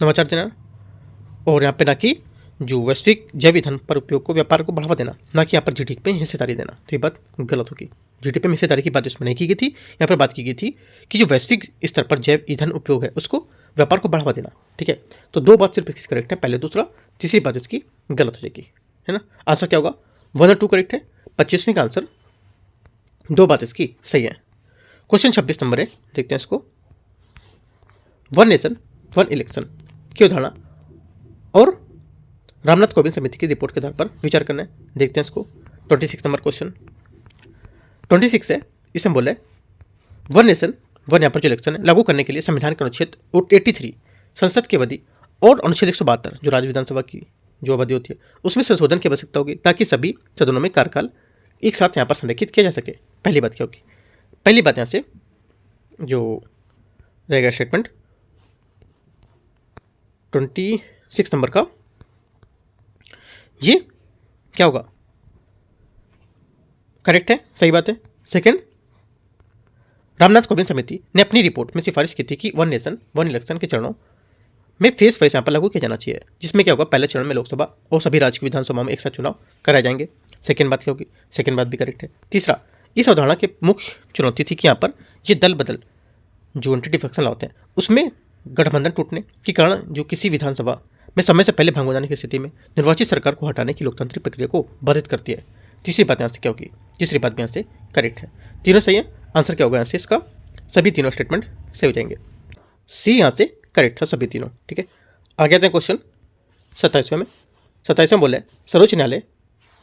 [SPEAKER 1] नवाचार देना और यहाँ पे ना कि जो वैश्विक जैव ईंधन पर उपयोग को व्यापार को बढ़ावा देना, ना कि यहाँ पर GDP में हिस्सेदारी देना। तो ये बात गलत होगी। GDP में हिस्सेदारी की बात इसमें नहीं की गई थी, यहाँ पर बात की गई थी कि जो वैश्विक स्तर पर जैव ईंधन उपयोग है उसको व्यापार को बढ़ावा देना। ठीक है, तो 2 बात सिर्फ इसकी करेक्ट है, पहले दूसरा, तीसरी बात इसकी गलत हो जाएगी, है ना। आंसर क्या होगा, 1 और 2 करेक्ट है। 25वीं का आंसर 2 बात इसकी सही है। क्वेश्चन 26 नंबर है, देखते हैं इसको। 1 नेशन 1 इलेक्शन की अवधारणा और रामनाथ कोविंद समिति की रिपोर्ट के आधार पर विचार करना है। देखते हैं इसको। 26 नंबर क्वेश्चन 26 है, इसमें बोला है 1 नेशन 1 यहाँ पर जो इलेक्शन है लागू करने के लिए संविधान के अनुच्छेद 83 संसद की अवधि और अनुच्छेद 172 जो राज्य विधानसभा की जो अवधि होती है उसमें संशोधन की आवश्यकता होगी, ताकि सभी सदनों में कार्यकाल एक साथ यहाँ पर संरेखित किया जा सके। पहली बात क्या होगी, पहली बात यहाँ से जो रहेगा स्टेटमेंट 26 नंबर का, ये क्या होगा, करेक्ट है, सही बात है। सेकंड, रामनाथ कोविंद समिति ने अपनी रिपोर्ट में सिफारिश की थी कि 1 नेशन 1 इलेक्शन के चरणों में फेस वाइज यहाँ पर लागू किया जाना चाहिए, जिसमें क्या होगा, पहले चरण में लोकसभा और सभी राज्य की विधानसभा में एक साथ चुनाव कराए जाएंगे। सेकेंड बात क्या होगी, सेकेंड बात भी करेक्ट है। तीसरा, इस अवधारणा की मुख्य चुनौती थी कि यहाँ पर ये दल बदल जो एंटी डिफेक्शन होते हैं उसमें गठबंधन टूटने के कारण जो किसी विधानसभा में समय से पहले भंग हो जाने की स्थिति में निर्वाचित सरकार को हटाने की लोकतांत्रिक प्रक्रिया को बाधित करती है। तीसरी बात यहाँ से क्या होगी, तीसरी बात भी यहाँ से करेक्ट है। तीनों सही है। आंसर क्या होगा यहाँ से, इसका सभी तीनों स्टेटमेंट सही हो जाएंगे। सी यहाँ से करेक्ट था सभी तीनों। ठीक है, आगे आते हैं क्वेश्चन 27वें में। 27वें बोले सर्वोच्च न्यायालय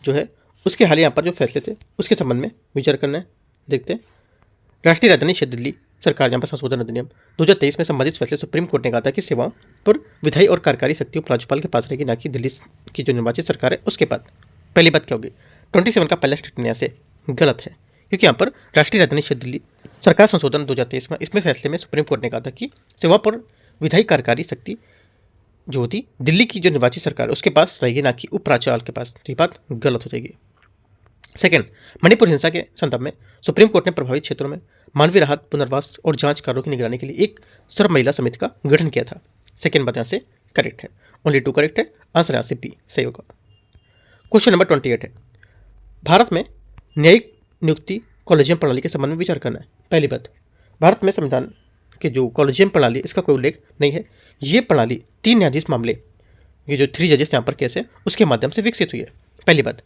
[SPEAKER 1] जो है उसके हाल यहाँ पर जो फैसले थे उसके संबंध में विचार करना है। देखते हैं। राष्ट्रीय राजधानी क्षेत्र दिल्ली सरकार यहाँ पर संशोधन अधिनियम 2023 में संबंधित फैसले सुप्रीम कोर्ट ने कहा था कि सेवाओं पर विधायी और कार्यकारी शक्तियों राज्यपाल के पास रहेगी, ना कि दिल्ली की जो निर्वाचित सरकार है उसके पास। पहली बात क्या होगी, 27 का पहला स्टेटमेंट यहाँ से गलत है, क्योंकि यहाँ पर राष्ट्रीय राजधानी क्षेत्र दिल्ली सरकार संशोधन 2023 में इसमें फैसले में सुप्रीम कोर्ट ने कहा था कि सेवा पर विधायी कार्यकारी शक्ति जो होती दिल्ली की जो निर्वाचित सरकार है उसके पास रहेगी, ना कि उपराज्यपाल के पास। तो ये बात गलत हो जाएगी। सेकेंड, मणिपुर हिंसा के संदर्भ में सुप्रीम कोर्ट ने प्रभावित क्षेत्रों में मानवीय राहत, पुनर्वास और जांच कार्यों की निगरानी के लिए एक सर्व महिला समिति का गठन किया था। सेकेंड बात यहाँ से करेक्ट है। ओनली 2 करेक्ट है। आंसर यहाँ से बी सही होगा। क्वेश्चन नंबर 28 है, भारत में न्यायिक नियुक्ति कॉलेजियम प्रणाली के संबंध में विचार करना है। पहली बात, भारत में संविधान के जो कॉलेजियम प्रणाली इसका कोई उल्लेख नहीं है। ये प्रणाली 3 न्यायाधीश मामले, ये जो 3 जजेस यहाँ पर केस है उसके माध्यम से विकसित हुई है। पहली बात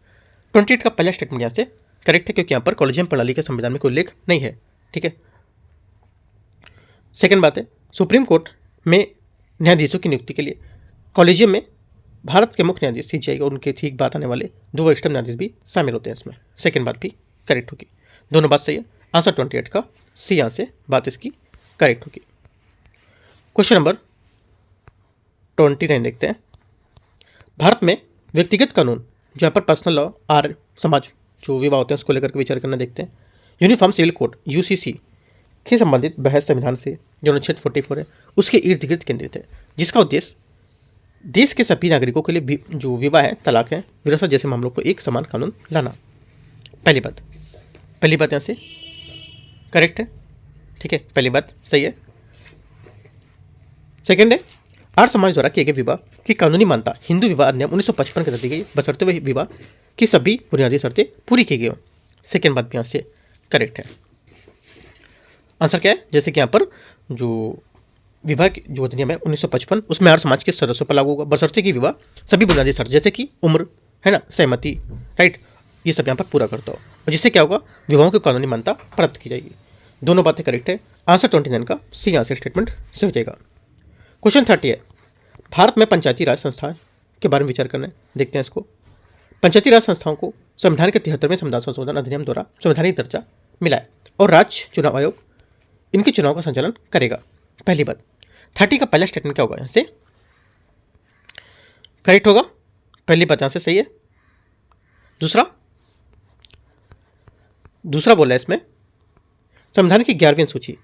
[SPEAKER 1] 28 का पहला स्टेटमेंट यहाँ से करेक्ट है, क्योंकि यहाँ पर कॉलेजियम प्रणाली के संविधान में कोई उल्लेख नहीं है। ठीक है। सेकेंड बात है, सुप्रीम कोर्ट में न्यायाधीशों की नियुक्ति के लिए कॉलेजियम में भारत के मुख्य न्यायाधीश CJI और उनके ठीक बात आने वाले 2 वरिष्ठ न्यायाधीश भी शामिल होते हैं इसमें। सेकेंड बात भी करेक्ट होगी। दोनों बात सही है। आंसर 28 का सी यहाँ से बात इसकी करेक्ट होगी। क्वेश्चन नंबर 29 देखते हैं। भारत में व्यक्तिगत कानून जो यहाँ पर पर्सनल लॉ आर समाज जो विवाह होते हैं उसको लेकर के विचार करना देखते हैं। यूनिफॉर्म सिविल कोड UCC के संबंधित बहस संविधान से जो अनुच्छेद 44 है उसके इर्द गिर्द केंद्रित है, जिसका उद्देश्य देश के सभी नागरिकों के लिए जो विवाह है, तलाक है, विरासत जैसे मामलों को एक समान कानून लाना। पहली बात यहाँ से करेक्ट है, ठीक है, पहली बात सही है। सेकेंड है, आर्य समाज द्वारा किए गए विवाह की कानूनी मान्यता हिंदू विवाह अधिनियम 1955 के तहत दी गई, बशर्ते वह विवाह की सभी बुनियादी शर्तें पूरी की गई हो। सेकेंड बात भी यहाँ से करेक्ट है। आंसर क्या है, जैसे कि यहाँ पर जो विवाह जो अधिनियम है 1955 उसमें आर्य समाज के सदस्यों पर लागू होगा, बशर्ते कि विवाह सभी बुनियादी शर्त जैसे कि उम्र है ना, सहमति, राइट, ये सब यहाँ पर पूरा करता हो, और जिससे क्या होगा, विवाहों की कानूनी मान्यता प्राप्त की जाएगी। दोनों बातें करेक्ट है। आंसर 29 का सी आंसर स्टेटमेंट से हो जाएगा। क्वेश्चन 30 है, भारत में पंचायती राज संस्था के बारे में विचार करना है। देखते हैं इसको। पंचायती राज संस्थाओं को संविधान के 73वें संविधान संशोधन अधिनियम द्वारा संवैधानिक दर्जा मिला है और राज्य चुनाव आयोग इनके चुनाव का संचालन करेगा। पहली बात, 30 का पहला स्टेटमेंट क्या होगा, यहाँ से करेक्ट होगा, पहली बात यहाँ से सही है। दूसरा बोला है इसमें, संविधान की 11वीं सूची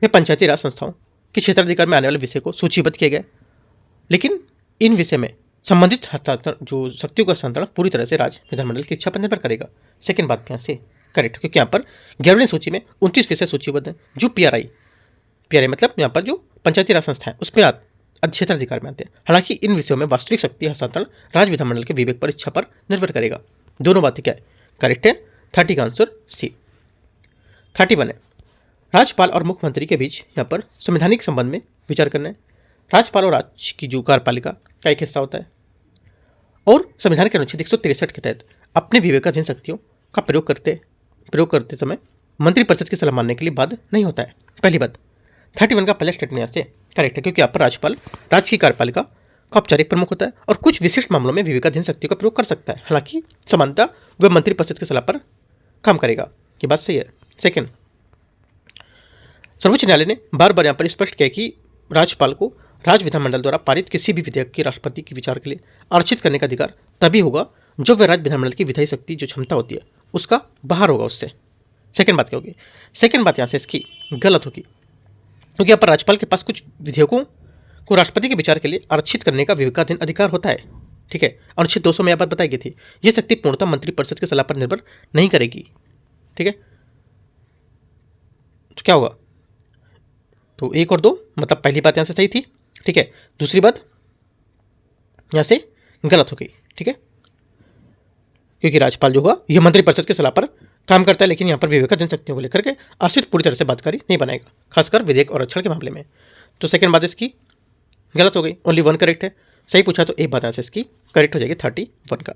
[SPEAKER 1] में पंचायती राज संस्थाओं के क्षेत्राधिकार में आने वाले विषय को सूचीबद्ध किया गया, लेकिन इन विषय में संबंधित हस्तांतरण जो शक्तियों का हस्तांतरण पूरी तरह से राज्य विधानमंडल की इच्छा पर निर्भर करेगा। सेकेंड बात यहाँ से करेक्ट, क्योंकि यहाँ पर 11वीं सूची में 29 विषय सूचीबद्ध हैं जो पीआरआई मतलब यहाँ पर जो पंचायती राज संस्था है उसमें क्षेत्राधिकार में आते हैं। हालांकि इन विषयों में वास्तविक शक्ति हस्तांतरण राज्य विधानमंडल के विवेक पर इच्छा पर निर्भर करेगा। दोनों बातें क्या है, करेक्ट है। 30 का आंसर सी। 31 है, राज्यपाल और मुख्यमंत्री के बीच यहाँ पर संवैधानिक संबंध में विचार करना है। राज्यपाल और राज्य की जो कार्यपालिका का एक हिस्सा होता है और संविधान के अनुच्छेद 163 के तहत अपने विवेकाधीन शक्तियों का प्रयोग करते समय मंत्रिपरिषद की सलाह मानने के लिए बाध्य नहीं होता है। पहली बात, 31 का पहला स्टेटमेंट यहाँ से करेक्ट है, क्योंकि यहाँ पर राज्यपाल राज्य की कार्यपालिका का औपचारिक प्रमुख होता है और कुछ विशिष्ट मामलों में विवेकाधीन शक्तियों का प्रयोग कर सकता है। हालांकि समानता वह मंत्रिपरिषद की सलाह पर काम करेगा, ये बात सही है। सेकेंड, सर्वोच्च न्यायालय ने बार बार यहाँ पर स्पष्ट किया कि राज्यपाल को राज्य विधानमंडल द्वारा पारित किसी भी विधेयक की राष्ट्रपति के विचार के लिए आरक्षित करने का अधिकार तभी होगा जब वह राज्य विधानमंडल की विधायी शक्ति जो क्षमता होती है उसका बाहर होगा उससे। सेकेंड बात क्या होगी, सेकेंड बात यहाँ से इसकी गलत होगी, क्योंकि यहाँ पर राज्यपाल के पास कुछ विधेयकों को राष्ट्रपति के विचार के लिए आरक्षित करने का विवेकाधीन अधिकार होता है, ठीक है। अनुच्छेद 200 में यह बात बताई गई थी, यह शक्ति पूर्णतः मंत्रिपरिषद की सलाह पर निर्भर नहीं करेगी, ठीक है। तो क्या होगा, तो 1 और 2 मतलब पहली बात यहाँ से सही थी, ठीक है। दूसरी बात यहाँ से गलत हो गई, ठीक है, क्योंकि राज्यपाल जो हुआ यह मंत्रिपरिषद की सलाह पर काम करता है, लेकिन यहाँ पर विवेकाधीन शक्तियों को लेकर के आश्रित पूरी तरह से बाध्यकारी नहीं बनाएगा, खासकर विधेयक और आरक्षण के मामले में। तो सेकेंड बात इसकी गलत हो गई, ओनली 1 करेक्ट है। सही पूछा तो एक बात यहाँ से इसकी करेक्ट हो जाएगी 31 का।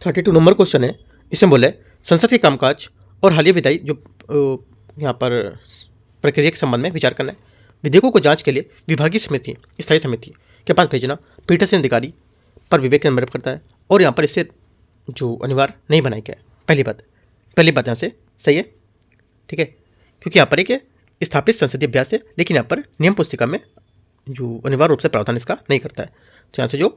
[SPEAKER 1] 32 नंबर क्वेश्चन है, इसमें बोले संसद के कामकाज और हालिया विधायी जो यहाँ पर प्रक्रिया के संबंध में विचार करना है। विधेयकों को जांच के लिए विभागीय समिति, स्थायी समिति के पास भेजना पीठासीन अधिकारी पर विवेक निर्भर करता है और यहाँ पर इससे जो अनिवार्य नहीं बनाया गया है। पहली बात यहाँ से सही है, ठीक है, क्योंकि यहाँ पर एक स्थापित संसदीय अभ्यास है, लेकिन यहाँ पर नियम पुस्तिका में जो अनिवार्य रूप से प्रावधान इसका नहीं करता है, तो यहाँ से जो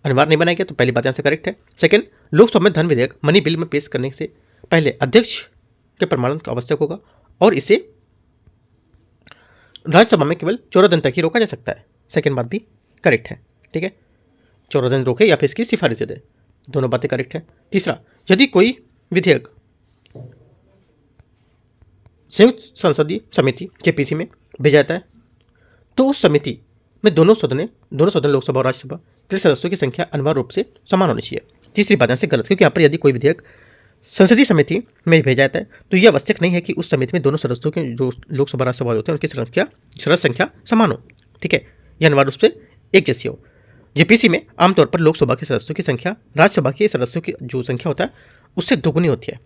[SPEAKER 1] अनिवार्य नहीं बनाया गया, तो पहली बात यहाँ से करेक्ट है। सेकेंड, लोकसभा में धन विधेयक मनी बिल में पेश करने से पहले अध्यक्ष के प्रमाणन का आवश्यक होगा और इसे राज्यसभा में केवल 14 दिन तक ही रोका जा सकता है। सेकेंड बात भी करेक्ट है, ठीक है, 14 दिन रोके या फिर इसकी सिफारिश दे, दोनों बातें करेक्ट है। तीसरा, यदि कोई विधेयक संयुक्त संसदीय समिति जेपीसी में भेजा जाता है तो उस समिति में दोनों सदन लोकसभा और राज्यसभा के सदस्यों की संख्या अनिवार्य रूप से समान होनी चाहिए। तीसरी बात यहाँ से गलत, क्योंकि यहाँ पर यदि कोई विधेयक संसदीय समिति में भेजा जाता है तो यह आवश्यक नहीं है कि उस समिति में दोनों सदस्यों के जो लोकसभा राज्यसभा होते हैं उनकी सदस्य संख्या समान हो, ठीक है, यह अनिवार्य रूप से एक जैसी हो। जेपीसी में आमतौर पर लोकसभा के सदस्यों की संख्या राज्यसभा के सदस्यों की जो संख्या होता है उससे दोगुनी होती है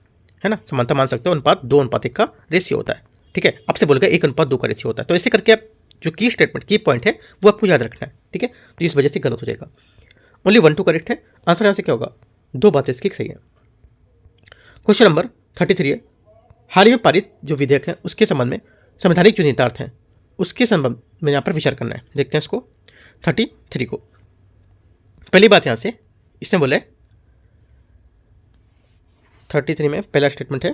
[SPEAKER 1] ना, समानता मान सकते हो, अनुपात 2:1 का रेशियो होता है, ठीक है। आपसे बोलेगा 1:2 का रेशियो होता है, तो ऐसे करके आप जो की स्टेटमेंट की पॉइंट है वो आपको याद रखना है, ठीक है, तो इस वजह से गलत हो जाएगा। ओनली 1 2 करेक्ट है। आंसर यहाँ से क्या होगा, 2 बातें इसकी सही है। क्वेश्चन नंबर 33 है, हाल ही में पारित जो विधेयक है उसके संबंध में संवैधानिक जो निहितार्थ हैं उसके संबंध में यहाँ पर विचार करना है। देखते हैं इसको 33 को। पहली बात यहाँ से इसने बोला है 33 में पहला स्टेटमेंट है,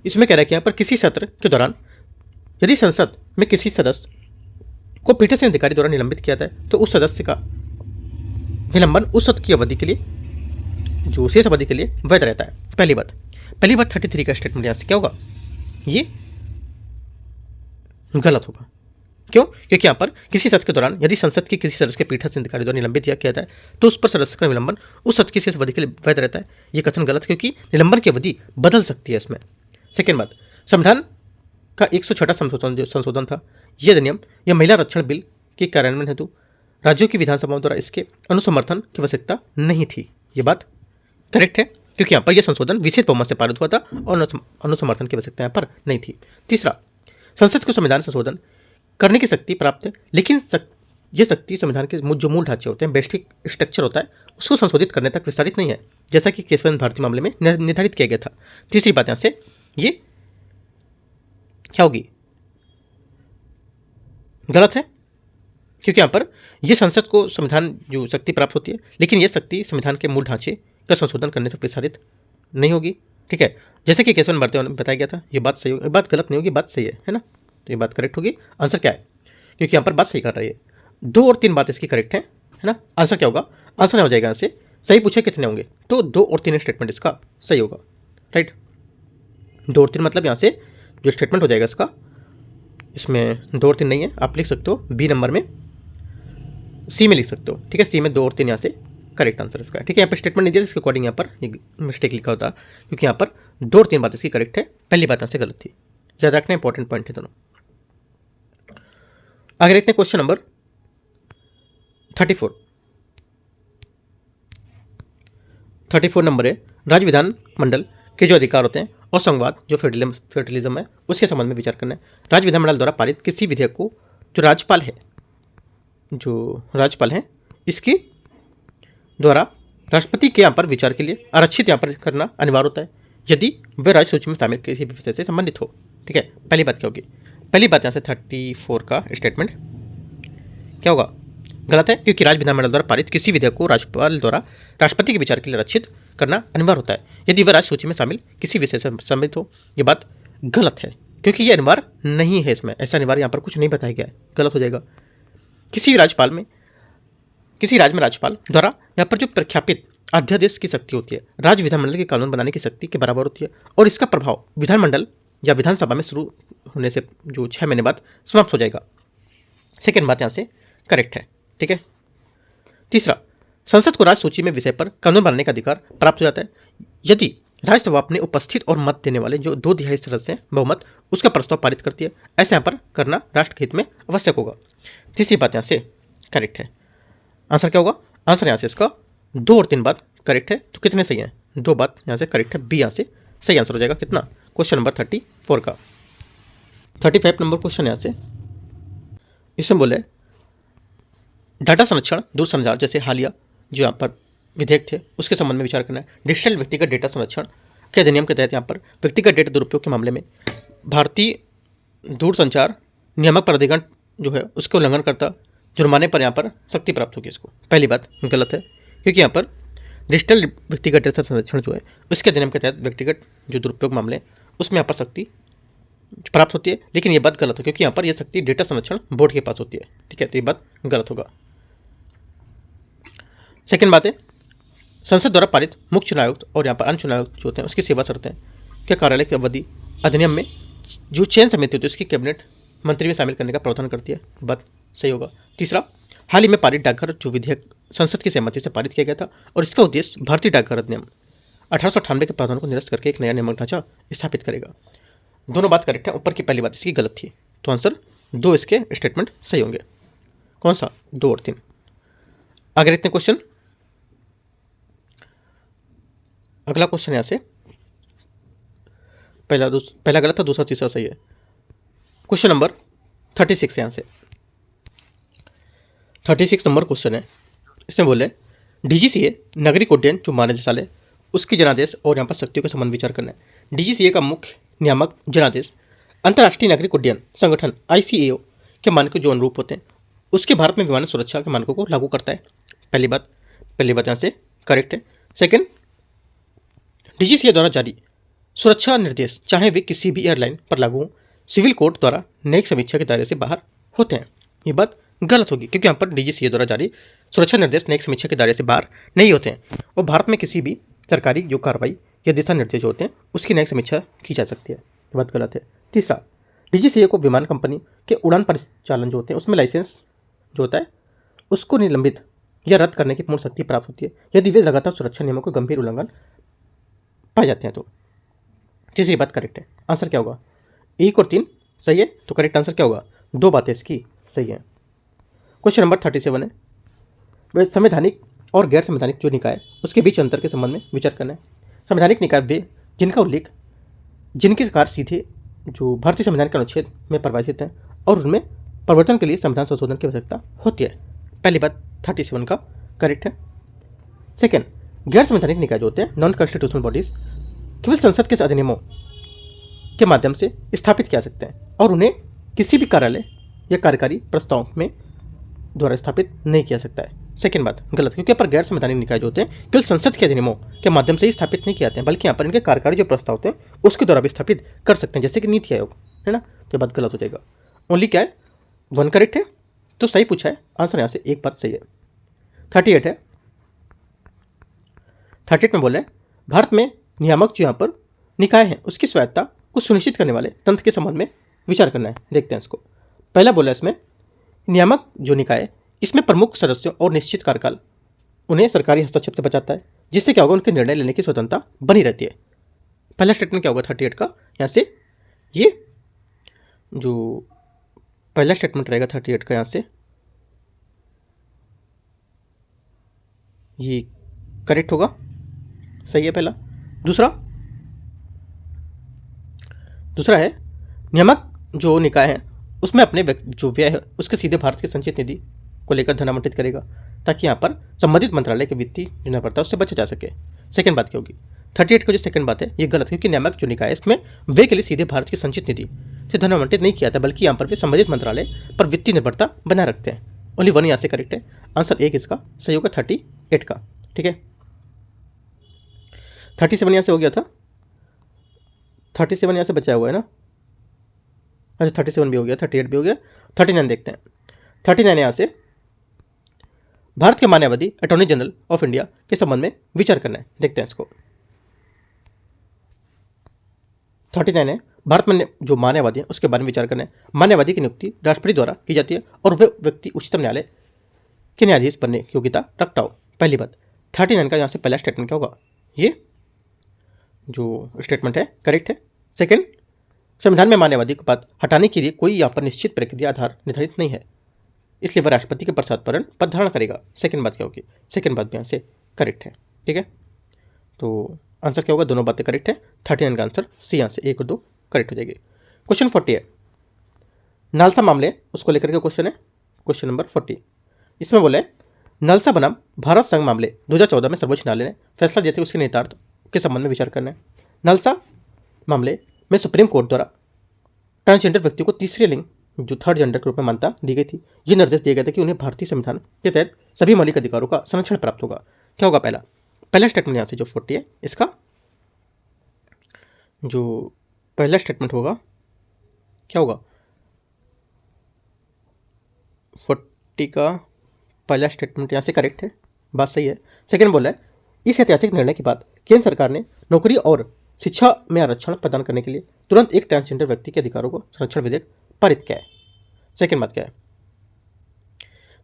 [SPEAKER 1] इसमें कह रहा है कि यहाँ पर किसी सत्र के दौरान यदि संसद में किसी सदस्य को पीठासीन अधिकारी द्वारा निलंबित किया जाता है तो उस सदस्य का निलंबन उस सत्र की अवधि के लिए, जो शेष अवधि के लिए वैध रहता है। पहली बात 33 का स्टेटमेंट यहाँ से क्या होगा, ये गलत होगा। क्यों? क्योंकि यहाँ पर किसी सत्र के दौरान यदि संसद के किसी सदस्य के पीठासीन अधिकारी द्वारा निलंबित किया जाता है तो उस पर सदस्य का निलंबन उस सत्र की शेष अवधि के लिए वैध रहता है। ये कथन गलत, क्योंकि निलंबन की अवधि बदल सकती है इसमें। सेकेंड बात, संविधान का 106 संशोधन था। यह अधिनियम या महिला आरक्षण बिल के कार्यान्वयन हेतु राज्यों की विधानसभाओं द्वारा इसके अनुसमर्थन की आवश्यकता नहीं थी। ये बात करेक्ट है, क्योंकि यहाँ पर यह संशोधन विशेष बहुमत से पारित हुआ था और अनुसमर्थन की आवश्यकता यहाँ पर नहीं थी। तीसरा, संसद को संविधान संशोधन करने की शक्ति प्राप्त है, लेकिन यह शक्ति संविधान के जो मूल ढांचे होते हैं, बेसिक स्ट्रक्चर होता है, उसको संशोधित करने तक विस्तारित नहीं है, जैसा कि केशवचंद्र भारती मामले में निर्धारित किया गया था। तीसरी बात यहाँ से ये क्या होगी, गलत है, क्योंकि यहाँ पर यह संसद को संविधान जो शक्ति प्राप्त होती है, लेकिन यह शक्ति संविधान के मूल ढांचे का संशोधन करने से विस्तारित नहीं होगी। ठीक है, जैसे कि केशवचंद्र भारती में बताया गया था। ये बात सही होगी, बात गलत नहीं होगी, बात सही है ना। तो ये बात करेक्ट होगी। आंसर क्या है, क्योंकि यहाँ पर बात सही कर रही है। 2 और 3 बात इसकी करेक्ट है ना। आंसर क्या होगा, आंसर हो जाएगा यहाँ से, सही पूछे कितने होंगे तो 2 और 3 स्टेटमेंट इसका सही होगा। राइट, 2 और 3 मतलब यहाँ से जो स्टेटमेंट हो जाएगा इसका, इसमें 2 और 3 नहीं है, आप लिख सकते हो बी नंबर में, सी में लिख सकते हो। ठीक है, सी में 2 और 3 यहाँ से करेक्ट आंसर इसका है। ठीक है, यहाँ पर स्टेटमेंट नहीं दिया, इसके अकॉर्डिंग यहाँ पर ये मिस्टेक लिखा होता, क्योंकि यहाँ पर 2 और 3 बात इसकी करेक्ट है, पहली बात यहाँ से गलत थी। याद रखना इंपॉर्टेंट पॉइंट है दोनों। आगे देखते हैं क्वेश्चन नंबर 34 नंबर है, राज्य विधान मंडल के जो अधिकार होते हैं और संवाद जो फेडरलिज्म है उसके संबंध में विचार करना है। राज्य विधानमंडल द्वारा पारित किसी विधेयक को जो राज्यपाल है इसके द्वारा राष्ट्रपति के यहाँ पर विचार के लिए आरक्षित यहाँ पर करना अनिवार्य होता है, यदि वह राज्य सूची में शामिल किसी भी विषय से संबंधित हो। ठीक है, पहली बात क्या होगी, पहली बात यहाँ से 34 का स्टेटमेंट क्या होगा, गलत है, क्योंकि राज्य विधानमंडल द्वारा पारित किसी विधेयक को राज्यपाल द्वारा राष्ट्रपति के विचार के लिए आरक्षित करना अनिवार्य होता है, यदि वह राज्य सूची में शामिल किसी विषय से संबंधित हो। ये बात गलत है, क्योंकि ये अनिवार्य नहीं है, इसमें ऐसा अनिवार्य यहाँ पर कुछ नहीं बताया गया है, गलत हो जाएगा। किसी राज्य में राज्यपाल द्वारा यहाँ पर जो प्रख्यापित अध्यादेश की शक्ति होती है राज्य विधानमंडल के कानून बनाने की शक्ति के बराबर होती है, और इसका प्रभाव विधानमंडल या विधानसभा में शुरू होने से जो 6 महीने बाद समाप्त हो जाएगा। सेकेंड बात यहाँ से करेक्ट है। ठीक है, तीसरा, संसद को राज्य सूची में विषय पर कानून बनाने का अधिकार प्राप्त हो जाता है यदि राज्यसभा अपने उपस्थित और मत देने वाले जो 2/3 सदस्य हैं बहुमत उसका प्रस्ताव पारित करती है। ऐसे यहाँ पर करना राष्ट्र हित में आवश्यक होगा। तीसरी बात यहाँ से करेक्ट है। आंसर क्या होगा, आंसर यहाँ से इसका 2 और 3 बात करेक्ट है, तो कितने सही हैं, 2 बात यहाँ से करेक्ट है, बी यहाँ से सही आंसर हो जाएगा। कितना, क्वेश्चन नंबर 34 का। 35 नंबर क्वेश्चन यहाँ से, इसमें बोले डाटा संरक्षण दूरसंचार जैसे हालिया जो यहाँ पर विधेयक थे उसके संबंध में विचार करना है। डिजिटल व्यक्तिगत डेटा संरक्षण के अधिनियम के तहत यहाँ पर व्यक्तिगत डेटा दुरुपयोग के मामले में भारतीय दूरसंचार नियामक प्राधिकरण जो है उसके उल्लंघन करता जुर्माने पर यहाँ पर शक्ति प्राप्त होगी इसको। पहली बात गलत है, क्योंकि यहाँ पर डिजिटल व्यक्तिगत डेटा संरक्षण जो है उसके अधिनियम के तहत व्यक्तिगत जो दुरुपयोग मामले उसमें यहाँ पर शक्ति प्राप्त होती है, लेकिन ये बात गलत है, क्योंकि यहाँ पर यह शक्ति डेटा संरक्षण बोर्ड के पास होती है। ठीक है, तो ये बात गलत होगा। सेकेंड बात है, संसद द्वारा पारित मुख्य चुनाव आयुक्त और यहाँ पर अन्य चुनाव आयुक्त जो होते हैं उसकी सेवा शर्तें के कार्यालय की अवधि अधिनियम में जो चयन समिति होती है उसकी कैबिनेट मंत्री में शामिल करने का प्रावधान करती है। बात सही होगा। तीसरा, हाल ही में पारित डाकघर जो विधेयक संसद की सहमति से पारित किया गया था और इसका उद्देश्य भारतीय डाकघर अधिनियम 1898 के प्रावधान को निरस्त करके एक नया नियामक ढांचा स्थापित करेगा। दोनों बात करेक्ट है, ऊपर की पहली बात इसकी गलत थी, तो आंसर 2 इसके स्टेटमेंट सही होंगे। कौन सा, 2 और 3। आगे देखते हैं क्वेश्चन। अगला क्वेश्चन यहाँ से पहला गलत था, दूसरा तीसरा सही है। क्वेश्चन नंबर 36 यहाँ से 36 नंबर क्वेश्चन है। इसमें बोले डीजीसीए नागरिक उड्डयन जो महानिदेशालय उसकी जनादेश और यहाँ पर शक्तियों के संबंध विचार करना है। डीजीसीए का मुख्य नियामक जनादेश अंतर्राष्ट्रीय नागरिक उड्डयन संगठन ICAO के मानकों जो अनुरूप होते हैं उसके भारत में विमान सुरक्षा के मानकों को लागू करता है। पहली बात यहाँ से करेक्ट है। सेकंड, डीजीसीए द्वारा जारी सुरक्षा निर्देश चाहे वे किसी भी एयरलाइन पर लागू हों, सिविल कोड द्वारा न्यायिक समीक्षा के दायरे से बाहर होते हैं। ये बात गलत होगी क्योंकि यहाँ पर डीजीसीए द्वारा जारी सुरक्षा निर्देश न्यायिक समीक्षा के दायरे से बाहर नहीं होते हैं और भारत में किसी भी सरकारी जो कार्रवाई या दिशा निर्देश होते हैं उसकी न्यायिक समीक्षा की जा सकती है। ये बात गलत है। तीसरा, डीजीसीए को विमान कंपनी के उड़ान परिचालन जो होते हैं उसमें लाइसेंस जो होता है उसको निलंबित या रद्द करने की पूर्ण शक्ति प्राप्त होती है यदि वे लगातार सुरक्षा नियमों को गंभीर उल्लंघन पाए जाते हैं तो। जैसे ये बात करेक्ट है। आंसर क्या होगा? 1 और 3 सही है, तो करेक्ट आंसर क्या होगा? 2 बातें इसकी सही है। क्वेश्चन नंबर 37 है, वे संवैधानिक और गैर संवैधानिक जो निकाय उसके बीच अंतर के संबंध में विचार करना है। संवैधानिक निकाय वे जिनका उल्लेख जिनके कार्य सीधे जो भारतीय संविधान के अनुच्छेद में परिभाषित है और उनमें परिवर्तन के लिए संविधान संशोधन की आवश्यकता होती है। पहली बात 37 का करेक्ट है। सेकेंड, गैर संवैधानिक निकाय जो होते हैं नॉन कॉन्स्टिट्यूशनल बॉडीज केवल संसद के अधिनियमों के माध्यम से स्थापित किया सकते हैं और उन्हें किसी भी कार्यालय या कार्यकारी प्रस्ताव में द्वारा स्थापित नहीं किया सकता है। सेकेंड बात गलत, क्योंकि यहाँ पर गैर संवैधानिक निकाय जो होते हैं केवल संसद के अधिनियमों के माध्यम से ही स्थापित नहीं किए जाते हैं, बल्कि यहाँ पर इनके कार्यकारी जो प्रस्ताव होते हैं उसके द्वारा भी स्थापित कर सकते हैं, जैसे कि नीति आयोग है ना। तो बात गलत हो जाएगा। ओनली क्या है? 1 करेक्ट है, तो सही पूछा है। आंसर यहाँ से एक बात सही है। 38 है, 38 में बोला है भारत में नियामक जो यहाँ पर निकाय है उसकी स्वायत्ता को सुनिश्चित करने वाले तंत्र के संबंध में विचार करना है। देखते हैं इसको। पहला बोला इसमें नियामक जो निकाय है इसमें प्रमुख सदस्यों और निश्चित कार्यकाल उन्हें सरकारी हस्तक्षेप से बचाता है, जिससे क्या होगा? उनके निर्णय लेने की स्वतंत्रता बनी रहती है। पहला स्टेटमेंट क्या होगा 38 का? यहाँ से ये जो पहला स्टेटमेंट रहेगा 38 का यहाँ से ये करेक्ट होगा, सही है पहला। दूसरा है नियामक जो निकाय है उसमें अपने जो व्यय है उसके सीधे भारत के संचित निधि को लेकर धन आवंटित करेगा ताकि यहाँ पर संबंधित मंत्रालय के वित्तीय निर्भरता उससे बचा जा सके। सेकंड बात क्या होगी? 38 का जो सेकंड बात है ये गलत, क्योंकि नियामक जो निकाय है इसमें व्यय के लिए सीधे भारत की संचित निधि से धन आवंटित नहीं किया था, बल्कि यहाँ पर वे संबंधित मंत्रालय पर वित्तीय निर्भरता बनाए रखते हैं। ओनली 1 यहाँ से करेक्ट है। आंसर 1 इसका सही होगा 38 का। ठीक है, 37 यहाँ से हो गया था, 37 यहाँ से बचा हुआ है ना। अच्छा 37 भी हो गया, 38 भी हो गया, 39 देखते हैं। 39 यहाँ से भारत के मान्यवादी अटॉर्नी जनरल ऑफ इंडिया के संबंध में विचार करना है। देखते हैं इसको। 39 है भारत में जो मान्यवादी है उसके बारे में विचार करना है। मान्यवादी की नियुक्ति राष्ट्रपति द्वारा की जाती है और वह व्यक्ति उच्चतम न्यायालय के न्यायाधीश बनने की योग्यता रखता हो। पहली बात 39 का यहाँ से पहला स्टेटमेंट क्या होगा? ये जो स्टेटमेंट है करेक्ट है। सेकेंड, संविधान में मान्यवादी को पद हटाने के लिए कोई यहाँ पर निश्चित प्रक्रिया आधार निर्धारित नहीं है, इसलिए वह राष्ट्रपति के प्रसाद पर पद धारण करेगा। सेकेंड बात क्या होगी? सेकेंड बात भी यहाँ से करेक्ट है। ठीक है, तो आंसर क्या होगा? दोनों बातें करेक्ट है। 39 का आंसर सी यहाँ से 1 और 2 करेक्ट हो जाएगी। क्वेश्चन 40 है, नालसा मामले उसको लेकर के क्वेश्चन है। क्वेश्चन नंबर 40 इसमें बोले नालसा बनाम भारत संघ मामले 2014 में सर्वोच्च न्यायालय ने फैसला देते हुए उसके निहितार्थ के संबंध में विचार करना है। नालसा मामले में सुप्रीम कोर्ट द्वारा ट्रांसजेंडर व्यक्ति को तीसरे लिंग जो थर्ड जेंडर के रूप में मान्यता दी गई थी। ये निर्देश दिया गया था कि उन्हें भारतीय संविधान के तहत सभी मौलिक अधिकारों का संरक्षण प्राप्त होगा। क्या होगा? पहला स्टेटमेंट यहाँ से जो 40 है इसका जो पहला स्टेटमेंट होगा क्या होगा? 40 का पहला स्टेटमेंट यहाँ से करेक्ट है, बात सही है। सेकेंड बोला है इस ऐतिहासिक निर्णय के बाद केंद्र सरकार ने नौकरी और शिक्षा में आरक्षण प्रदान करने के लिए तुरंत एक ट्रांसजेंडर व्यक्ति के अधिकारों को संरक्षण विधेयक पारित किया है। सेकेंड बात क्या है?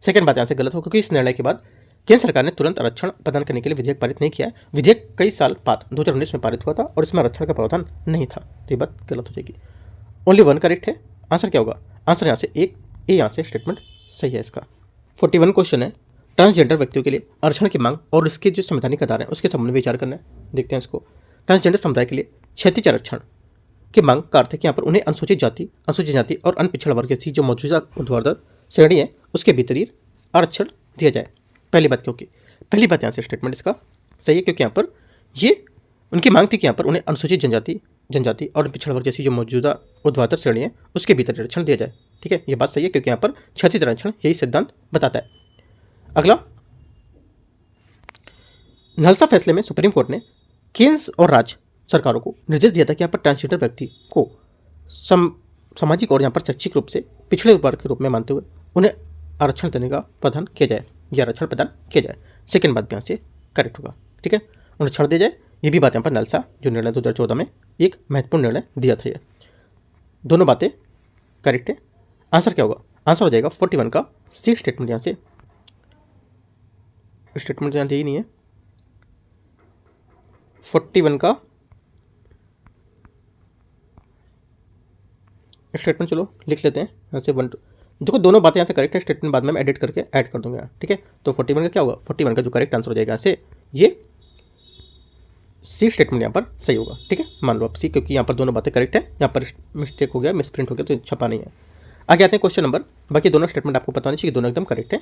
[SPEAKER 1] सेकेंड बात यहाँ से गलत हो, क्योंकि इस निर्णय के बाद केंद्र सरकार ने तुरंत आरक्षण प्रदान करने के लिए विधेयक पारित नहीं किया है। विधेयक कई साल बाद 2019 में पारित हुआ था और इसमें आरक्षण का प्रावधान नहीं था, तो ये बात गलत हो जाएगी। ओनली 1 करेक्ट है। आंसर क्या होगा? आंसर यहाँ से 1 ए यहाँ से स्टेटमेंट सही है इसका। 41 क्वेश्चन है, ट्रांसजेंडर व्यक्तियों के लिए आरक्षण की मांग और इसके जो संवैधानिक आधार है उसके संबंध में विचार करना है। देखते हैं इसको। ट्रांसजेंडर समुदाय के लिए क्षैतिज आरक्षण की मांग का अर्थ है कि यहाँ पर उन्हें अनुसूचित जाति और अन्य पिछड़ा वर्ग जैसी जो मौजूदा ऊर्ध्वाधर श्रेणी है उसके भीतर ही आरक्षण दिया जाए। पहली बात क्योंकि पहली बात यहाँ से स्टेटमेंट इसका सही है, क्योंकि यहाँ पर ये उनकी मांग थी कि यहाँ पर उन्हें अनुसूचित जनजाति और पिछड़ा वर्ग जैसी जो मौजूदा ऊर्ध्वाधर श्रेणी है उसके भीतर आरक्षण दिया जाए। ठीक है, ये बात सही है, क्योंकि यहाँ पर क्षैतिज आरक्षण यही सिद्धांत बताता है। अगला, नालसा फैसले में सुप्रीम कोर्ट ने केंद्र और राज्य सरकारों को निर्देश दिया था कि यहाँ पर ट्रांसजेंडर व्यक्ति को सामाजिक और यहाँ पर शैक्षिक रूप से पिछड़े वर्ग के रूप में मानते हुए उन्हें आरक्षण देने का प्रावधान किया जाए, या आरक्षण प्रदान किया जाए। सेकेंड बात भी यहाँ से करेक्ट होगा, ठीक है, उन्हें छड़ दिया जाए। ये भी बात यहाँ पर नलसा जो निर्णय 2014 में एक महत्वपूर्ण निर्णय दिया था। ये दोनों बातें करेक्ट है। आंसर क्या होगा? आंसर हो जाएगा 41 का सी स्टेटमेंट। यहाँ से स्टेटमेंट यहाँ यही नहीं है, 41 का स्टेटमेंट चलो लिख लेते हैं यहाँ से 1 2। देखो दोनों बातें यहाँ से करेक्ट है, स्टेटमेंट बाद में मैं एडिट करके ऐड कर दूंगा, ठीक है। तो 41 का क्या होगा? 41 का जो करेक्ट आंसर हो जाएगा यहाँ से ये सी स्टेटमेंट यहाँ पर सही होगा, ठीक है। मान लो आप सी, क्योंकि यहाँ पर दोनों बातें करेक्ट है, यहाँ पर मिस्टेक हो गया, मिसप्रिंट हो गया तो छपा नहीं है। आगे आते हैं क्वेश्चन नंबर। बाकी दोनों स्टेटमेंट आपको पता होनी चाहिए, दोनों एकदम करेक्ट है,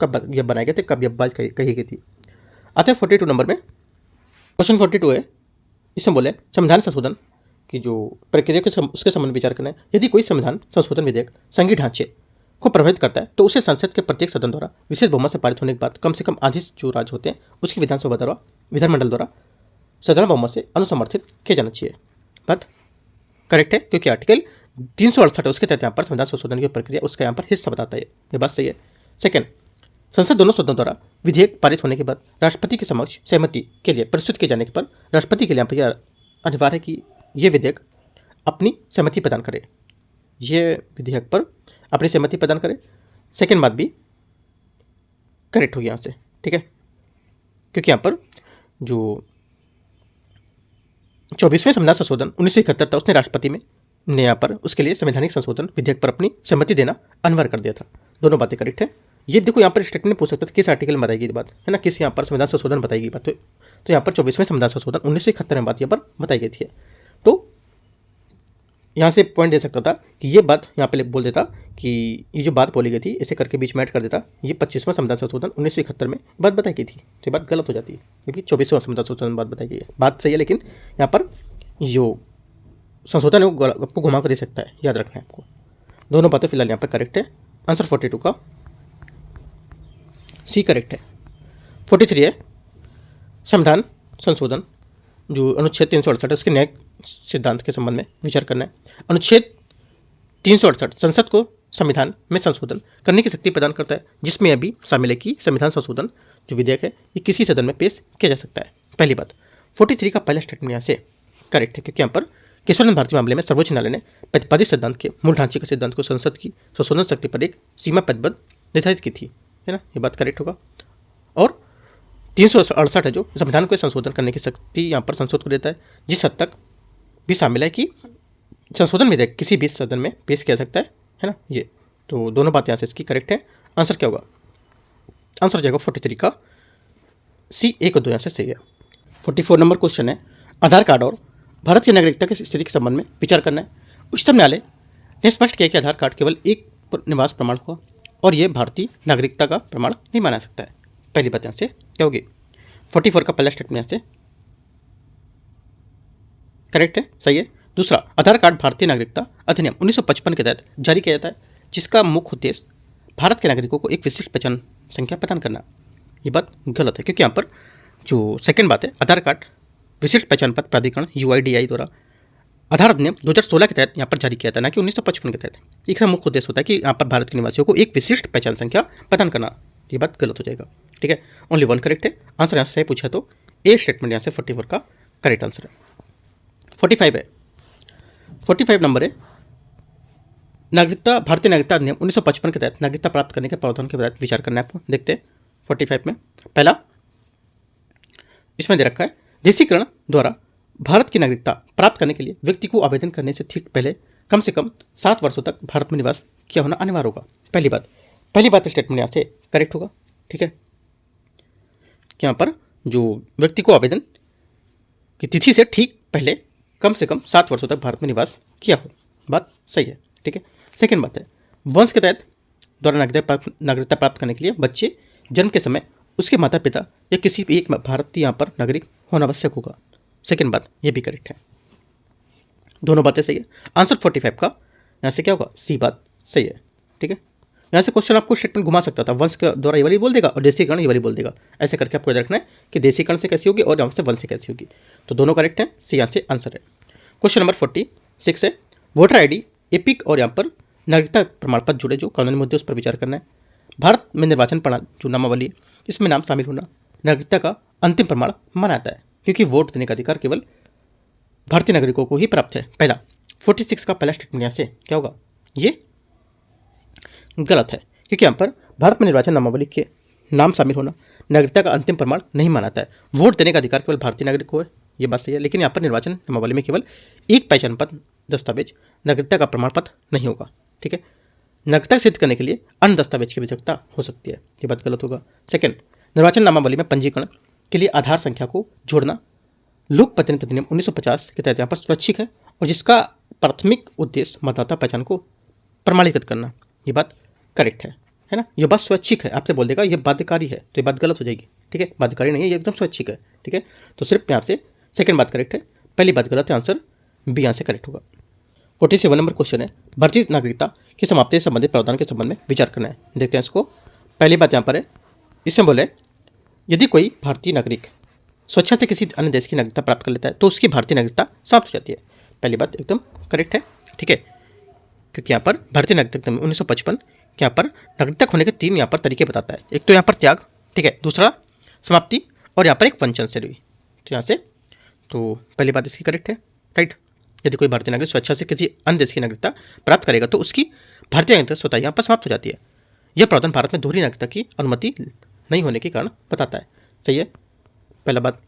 [SPEAKER 1] कब ये बनाए गए थे, कब ये बात कही गई थी। आते हैं 42 नंबर में। क्वेश्चन 42 है, इसमें बोले संविधान संशोधन की जो प्रक्रिया के उसके संबंध में विचार करना है। यदि कोई संविधान संशोधन विधेयक संघीय ढांचे को प्रभावित करता है तो उसे संसद के प्रत्येक सदन द्वारा विशेष बहुमत से पारित होने के बाद कम से कम आधे जो राज्य होते हैं उसकी विधानसभा द्वारा विधानमंडल द्वारा साधारण बहुमत से अनुसमर्थित किया जाना चाहिए। बात करेक्ट है, क्योंकि आर्टिकल 368 है उसके तहत यहाँ पर संविधान संशोधन की प्रक्रिया उसका यहाँ पर हिस्सा बताता है, ये बात सही है। सेकेंड, संसद दोनों सदनों द्वारा विधेयक पारित होने के बाद राष्ट्रपति के समक्ष सहमति के लिए प्रस्तुत किए जाने के पर राष्ट्रपति के लिए यहाँ पर अनिवार्य है कि ये विधेयक अपनी सहमति प्रदान करे, ये विधेयक पर अपनी सहमति प्रदान करे। सेकेंड बात भी करेक्ट होगी यहाँ से, ठीक है, क्योंकि यहाँ पर जो 24वें संविधान संशोधन 1971 था उसने राष्ट्रपति में ने यहाँ पर उसके लिए संवैधानिक संशोधन विधेयक पर अपनी सहमति देना अनिवार्य कर दिया था। दोनों बातें करेक्ट है। ये देखो यहाँ पर स्टेटमेंट पूछ सकता था किस आर्टिकल में बताई गई बात है ना, किस यहाँ पर संविधान संशोधन बताई गई बात, तो यहाँ पर 24वें संविधान संशोधन 1971 में बात यहाँ पर बताई गई थी। तो यहाँ से पॉइंट दे सकता था कि ये बात यहाँ पे बोल देता कि ये जो बात बोली गई थी इसे करके बीच में ऐड कर देता, ये 25वां संविधान संशोधन 1971 में बात बताई गई थी, तो ये बात गलत हो जाती है क्योंकि 24वां संविधान संशोधन में बात बताई गई है। बात सही है, लेकिन यहाँ पर जो संशोधन है वो आपको घुमा कर दे सकता है, याद रखना है आपको। दोनों बातें फिलहाल यहाँ पर करेक्ट है। आंसर 42 का सी करेक्ट है। 43 है, संविधान संशोधन जो अनुच्छेद 368 है उसके न्यायिक सिद्धांत के संबंध में विचार करना है। अनुच्छेद 368 संसद को संविधान में संशोधन करने की शक्ति प्रदान करता है, जिसमें यह भी शामिल है कि संविधान संशोधन जो विधेयक है ये किसी सदन में पेश किया जा सकता है। पहली बात। 43 का पहला स्टेटमेंट यहाँ से करेक्ट है, क्योंकि यहाँ पर केशवानंद भारती मामले में सर्वोच्च न्यायालय ने प्रतिपादित सिद्धांत के मूल ढांचे के सिद्धांत को संसद की संशोधन शक्ति पर एक सीमा प्रतिबद्ध निर्धारित की थी, है ना, ये बात करेक्ट होगा। और 368 है जो संविधान को संशोधन करने की शक्ति यहाँ पर संसद को देता है, जिस हद तक भी शामिल है कि संशोधन विधेयक किसी भी सदन में पेश किया सकता है ना, ये तो दोनों बातें यहाँ से इसकी करेक्ट है। आंसर क्या होगा? आंसर हो जाएगा 43 का सी 1 और 2 यहाँ से सही है। 44 नंबर क्वेश्चन है, आधार कार्ड और भारत की नागरिकता की स्थिति के संबंध में विचार करना है। उच्चतम न्यायालय ने स्पष्ट किया कि आधार कार्ड केवल एक निवास प्रमाण होगा और यह भारतीय नागरिकता का प्रमाण नहीं माना सकता है। पहली बात यहाँ से क्या होगी? 44 का पहला स्टेटमेंट यहाँ से करेक्ट है, सही है। दूसरा, आधार कार्ड भारतीय नागरिकता अधिनियम 1955 के तहत जारी किया जाता है, जिसका मुख्य उद्देश्य भारत के नागरिकों को एक विशिष्ट पहचान संख्या प्रदान करना। ये बात गलत है, क्योंकि यहाँ पर जो सेकंड बात है, आधार कार्ड विशिष्ट पहचान पत्र प्राधिकरण UIDAI द्वारा आधार अधिनियम 2016 के तहत यहाँ पर जारी किया था, ना कि 1955 के तहत। इसका मुख्य उद्देश्य होता है कि यहाँ पर भारत के निवासियों को एक विशिष्ट पहचान संख्या प्रदान करना। ये बात गलत हो जाएगा, ठीक है। ओनली 1 करेक्ट है। आंसर यहाँ से पूछा तो ए स्टेटमेंट यहाँ से 44 का करेक्ट आंसर है। 45 है, 45 नंबर है, नागरिकता भारतीय नागरिकता अधिनियम 1955 के तहत नागरिकता प्राप्त करने के प्रावधान के तहत विचार करना है आपको। देखते हैं 45 में पहला इसमें दे रखा है, देशीकरण द्वारा भारत की नागरिकता प्राप्त करने के लिए व्यक्ति को आवेदन करने से ठीक पहले कम से कम 7 वर्षों तक भारत में निवास किया होना अनिवार्य होगा। पहली बात स्टेटमेंट यहाँ से करेक्ट होगा, ठीक है। यहाँ पर जो व्यक्ति को आवेदन की तिथि से ठीक पहले कम से कम 7 वर्षों तक भारत में निवास किया हो, बात सही है, ठीक है। सेकेंड बात है, वंश के तहत द्वारा नागरिकता प्राप्त करने के लिए बच्चे जन्म के समय उसके माता पिता या किसी भी एक भारतीय यहाँ पर नागरिक होना आवश्यक होगा। सेकेंड बात ये भी करेक्ट है, दोनों बातें सही है। आंसर 45 का यहाँ से क्या होगा? सी बात सही है, ठीक है। यहाँ से क्वेश्चन आपको स्टेटमेंट घुमा सकता था, वंश के द्वारा ये वाली बोल देगा और देसीकरण ये वाली बोल देगा, ऐसे करके आपको याद रखना है कि देसीकरण से कैसी होगी और यहाँ से वंश से कैसी होगी। तो दोनों करेक्ट है, सी यहाँ से आंसर है। क्वेश्चन नंबर 46 है, वोटर आईडी, एपिक और यहाँ पर नागरिकता प्रमाण पत्र जुड़े जो कानूनी मुद्दे उस पर विचार करना है। भारत में निर्वाचन प्रणाली जो नामावली, इसमें नाम शामिल होना नागरिकता का अंतिम प्रमाण माना जाता है, क्योंकि वोट देने का अधिकार केवल भारतीय नागरिकों को ही प्राप्त है। पहला 46 का पहला स्टेटमेंट यहाँ से क्या होगा, ये गलत है, क्योंकि यहाँ पर भारत में निर्वाचन नामावली के नाम शामिल होना नागरिकता का अंतिम प्रमाण नहीं माना जाता है। वोट देने का अधिकार केवल भारतीय नागरिक को है, ये बात सही है, लेकिन यहाँ पर निर्वाचन नामावली में केवल एक पहचान पत्र दस्तावेज नागरिकता का प्रमाण पत्र नहीं होगा। ठीक है, नागरिकता सिद्ध करने के लिए अन्य दस्तावेज की आवश्यकता हो सकती है, ये बात गलत होगा। सेकंड, निर्वाचन नामावली में पंजीकरण के लिए आधार संख्या को जोड़ना लोक प्रतिनिधित्व अधिनियम 1950 के तहत यहाँ पर स्वैच्छिक है और जिसका प्राथमिक उद्देश्य मतदाता पहचान को प्रमाणीकृत करना, ये बात करेक्ट है ना। ये बात स्वैच्छिक है, आपसे बोल देगा ये बाध्यकारी है तो ये बात गलत हो जाएगी। ठीक है, बाध्यकारी नहीं है, ये एकदम स्वैच्छिक है। ठीक है, तो सिर्फ यहाँ से सेकंड बात करेक्ट है, पहली बात गलत है, आंसर बी यहाँ से करेक्ट होगा। 47 नंबर क्वेश्चन है, भारतीय नागरिकता की समाप्ति से संबंधित प्रावधान के संबंध में विचार करना है। देखते हैं इसको। पहली बात यहाँ पर है, इसमें बोले यदि कोई भारतीय नागरिक स्वेच्छा से किसी अन्य देश की नागरिकता प्राप्त कर लेता है तो उसकी भारतीय नागरिकता समाप्त हो जाती है। पहली बात एकदम करेक्ट है। ठीक है, क्योंकि यहाँ पर भारतीय नागरिकता में 1955 के यहाँ पर नागरिकता खोने के 3 यहाँ पर तरीके बताता है। एक तो यहाँ पर त्याग, ठीक है, दूसरा समाप्ति और यहाँ पर एक वंचन से भी। तो यहाँ से तो पहली बात इसकी करेक्ट है, राइट। यदि कोई भारतीय नागरिक स्वेच्छा से किसी अन्य देश की नागरिकता प्राप्त करेगा तो उसकी भारतीय नागरिकता स्वतः यहाँ पर समाप्त हो जाती है। यह प्रावधान भारत में दोहरी नागरिकता की अनुमति नहीं होने के कारण बताता है। सही है, पहला बात।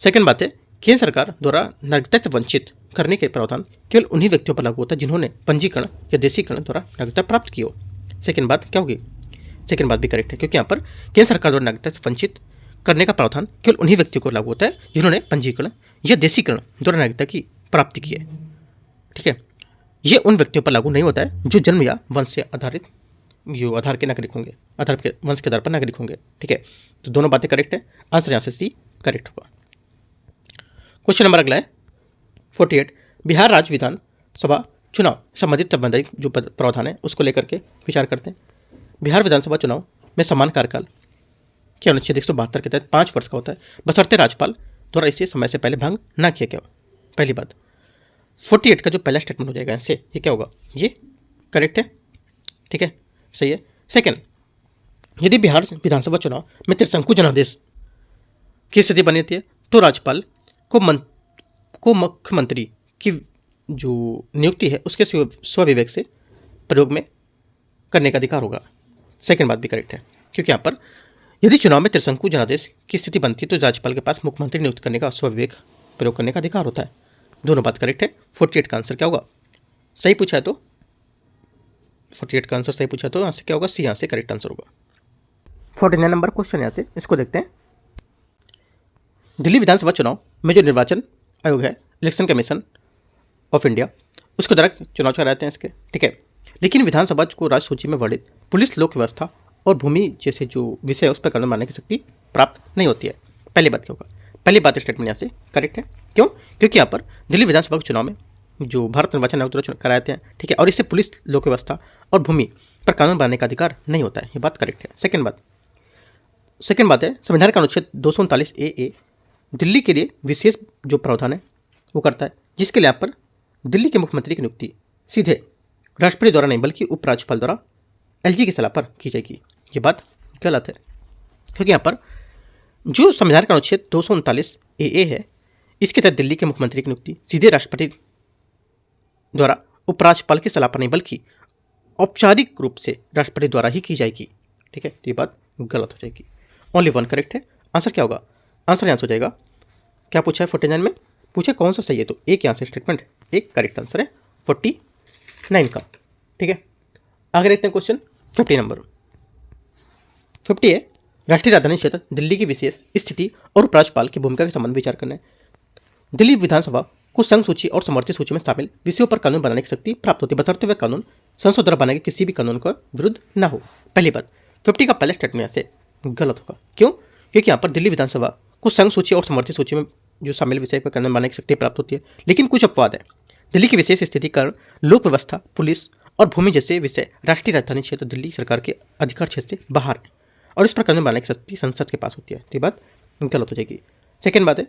[SPEAKER 1] सेकंड बात है, केंद्र सरकार द्वारा नागरिकता से वंचित करने के प्रावधान केवल उन्हीं व्यक्तियों पर लागू होता है जिन्होंने पंजीकरण या देसीकरण द्वारा नागरिकता प्राप्त की हो। सेकंड बात क्या होगी, सेकंड बात भी करेक्ट है, क्योंकि यहाँ पर केंद्र सरकार द्वारा नागरिकता से वंचित करने का प्रावधान केवल उन्हीं व्यक्तियों को लागू होता है जिन्होंने पंजीकरण या देसीकरण द्वारा नागरिकता की प्राप्ति की है। ठीक है, ये उन व्यक्तियों पर लागू नहीं होता है जो जन्म या वंश से आधारित जो आधार के नागरिक होंगे, आधार के वंश के आधार पर नागरिक होंगे। ठीक है, तो दोनों बातें करेक्ट है, आंसर यहाँ से सी करेक्ट होगा। क्वेश्चन नंबर अगला है 48, बिहार राज्य विधानसभा चुनाव संबंधित संबंधित जो प्रावधान है उसको लेकर के विचार करते हैं। बिहार विधानसभा चुनाव में समान कार्यकाल के अनुच्छेद 172 के तहत 5 वर्ष का होता है, बशर्ते राज्यपाल द्वारा इसे समय से पहले भंग ना किया गया। पहली बात 48 का जो पहला स्टेटमेंट हो जाएगा इससे ये क्या होगा, ये करेक्ट है। ठीक है, सही है। सेकंड, यदि बिहार विधानसभा चुनाव में त्रिशंकु जनादेश की स्थिति बनी रहती है तो राज्यपाल को मुख्यमंत्री की जो नियुक्ति है उसके स्वविवेक से प्रयोग में करने का अधिकार होगा। सेकंड बात भी करेक्ट है, क्योंकि यहाँ पर यदि चुनाव में त्रिशंकु जनादेश की स्थिति बनती है तो राज्यपाल के पास मुख्यमंत्री नियुक्त करने का स्वविवेक प्रयोग करने का अधिकार होता है। दोनों बात करेक्ट है। 48 का आंसर क्या होगा, सही पूछा है तो 48 का आंसर सही पूछा तो यहाँ से क्या होगा, सी यहाँ से करेक्ट आंसर होगा। 49 नंबर क्वेश्चन यहाँ से इसको देखते हैं। दिल्ली विधानसभा चुनाव में जो निर्वाचन आयोग है, इलेक्शन कमीशन ऑफ इंडिया, उसके द्वारा चुनाव कराते हैं इसके। ठीक है, लेकिन विधानसभा को राज्य सूची में वर्णित पुलिस, लोक व्यवस्था और भूमि जैसे जो विषय है उस पर कानून बनाने की शक्ति प्राप्त नहीं होती है। पहली बात क्या होगा, पहली बात स्टेटमेंट यहाँ से करेक्ट है। क्यों, क्योंकि यहाँ पर दिल्ली विधानसभा के चुनाव में जो भारत निर्वाचन आयोग द्वारा कराते हैं, ठीक है, और इससे पुलिस, लोक व्यवस्था और भूमि पर कानून बनाने का अधिकार नहीं होता है, ये बात करेक्ट है। सेकंड बात है, संविधान का अनुच्छेद 239 ए दिल्ली के लिए विशेष जो प्रावधान है वो करता है, जिसके लिए यहाँ पर दिल्ली के मुख्यमंत्री की नियुक्ति सीधे राष्ट्रपति द्वारा नहीं बल्कि उपराज्यपाल द्वारा एलजी की सलाह पर की जाएगी। ये बात गलत है, क्योंकि यहाँ पर जो संविधान का अनुच्छेद 239 ए है, इसके तहत दिल्ली के मुख्यमंत्री की नियुक्ति सीधे राष्ट्रपति द्वारा उपराज्यपाल की सलाह पर नहीं बल्कि औपचारिक रूप से राष्ट्रपति द्वारा ही की जाएगी। ठीक है, तो ये बात गलत हो जाएगी। ओनली वन करेक्ट है, आंसर क्या होगा, आंसर यहाँ से हो जाएगा, क्या पूछा है 49 में, पूछे कौन सा सही है, तो एक यहाँ से स्टेटमेंट एक करेक्ट आंसर है 49 का। ठीक है, आगे देखते हैं क्वेश्चन 50 नंबर। 50 है, राष्ट्रीय राजधानी क्षेत्र दिल्ली की विशेष स्थिति और उपराज्यपाल की भूमिका के संबंध में विचार करना है। दिल्ली विधानसभा को संघ सूची और समर्थित सूची में शामिल विषयों पर कानून बनाने की शक्ति प्राप्त होती है, बशर्ते हुए कानून संसद द्वारा बनाए गए किसी भी कानून का विरुद्ध न हो। पहली बात 50 का पहला स्टेटमेंट यहाँ से गलत होगा। क्यों, क्योंकि यहाँ पर दिल्ली विधानसभा को संघ सूची और समर्थित सूची में जो शामिल विषय पर कानून बनाने की शक्ति प्राप्त होती है, लेकिन कुछ अपवाद है। दिल्ली की विशेष स्थिति कारण लोक व्यवस्था, पुलिस और भूमि जैसे विषय राष्ट्रीय राजधानी क्षेत्र दिल्ली सरकार के अधिकार क्षेत्र से बाहर है और इस पर कानून बनाने की शक्ति संसद के पास होती है। तो ये बात गलत हो जाएगी। सेकेंड बात है,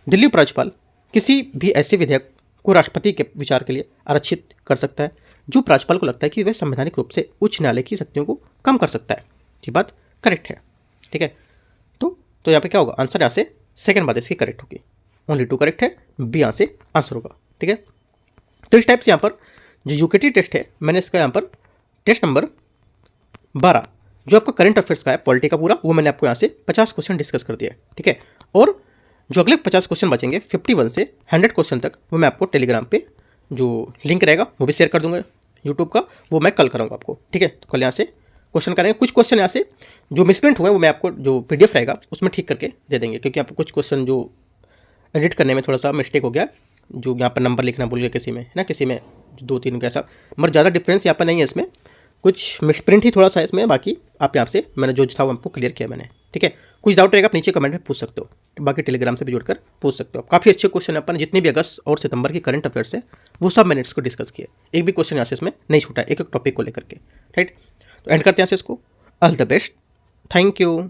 [SPEAKER 1] दिल्ली उपराज्यपाल किसी भी ऐसे विधेयक को राष्ट्रपति के विचार के लिए आरक्षित कर सकता है जो राज्यपाल को लगता है कि वह संवैधानिक रूप से उच्च न्यायालय की शक्तियों को कम कर सकता है। ये बात करेक्ट है, ठीक है। तो यहाँ पे क्या होगा, आंसर यहाँ से सेकेंड बात इसकी करेक्ट होगी। ओनली 2 करेक्ट है, बी यहाँ से आंसर होगा, ठीक है। तो इस टाइप से यहाँ पर जो यूकेटी टेस्ट है, मैंने इसका यहाँ पर टेस्ट नंबर 12 जो आपका करंट अफेयर्स का है पॉलिटी का पूरा, वो मैंने आपको यहाँ से 50 क्वेश्चन डिस्कस कर दिया है, ठीक है। और जो अगले 50 क्वेश्चन बचेंगे 51 से 100 क्वेश्चन तक, वो मैं आपको टेलीग्राम पे जो लिंक रहेगा वो भी शेयर कर दूंगा यूट्यूब का, वो मैं कल कराऊंगा आपको, ठीक है। तो कल यहाँ से क्वेश्चन करेंगे। कुछ क्वेश्चन यहाँ से जो मिसप्रिंट हुए वो मैं आपको जो PDF रहेगा उसमें ठीक करके दे देंगे, क्योंकि आपको कुछ क्वेश्चन जो एडिट करने में थोड़ा सा मिस्टेक हो गया, जो यहाँ पर नंबर लिखना भूल गया किसी में, है ना, किसी में 2-3 का ऐसा, मगर ज़्यादा डिफरेंस यहाँ पर नहीं है इसमें, कुछ मिसप्रिंट ही थोड़ा सा इसमें। बाकी आप यहाँ से मैंने जो था वो आपको क्लियर किया मैंने, ठीक है। कुछ डाउट रहेगा आप नीचे कमेंट में पूछ सकते हो, बाकी टेलीग्राम से भी जुड़कर पूछ सकते हो। काफ़ी अच्छे क्वेश्चन अपन जितने भी अगस्त और सितंबर के करंट अफेयर्स है वो सब मैंने इसको डिस्कस किया, एक भी क्वेश्चन यहाँ से इसमें नहीं छूटा, एक एक टॉपिक को लेकर के, राइट। तो एंड करते हैं यहाँ से इसको। All the best, thank you.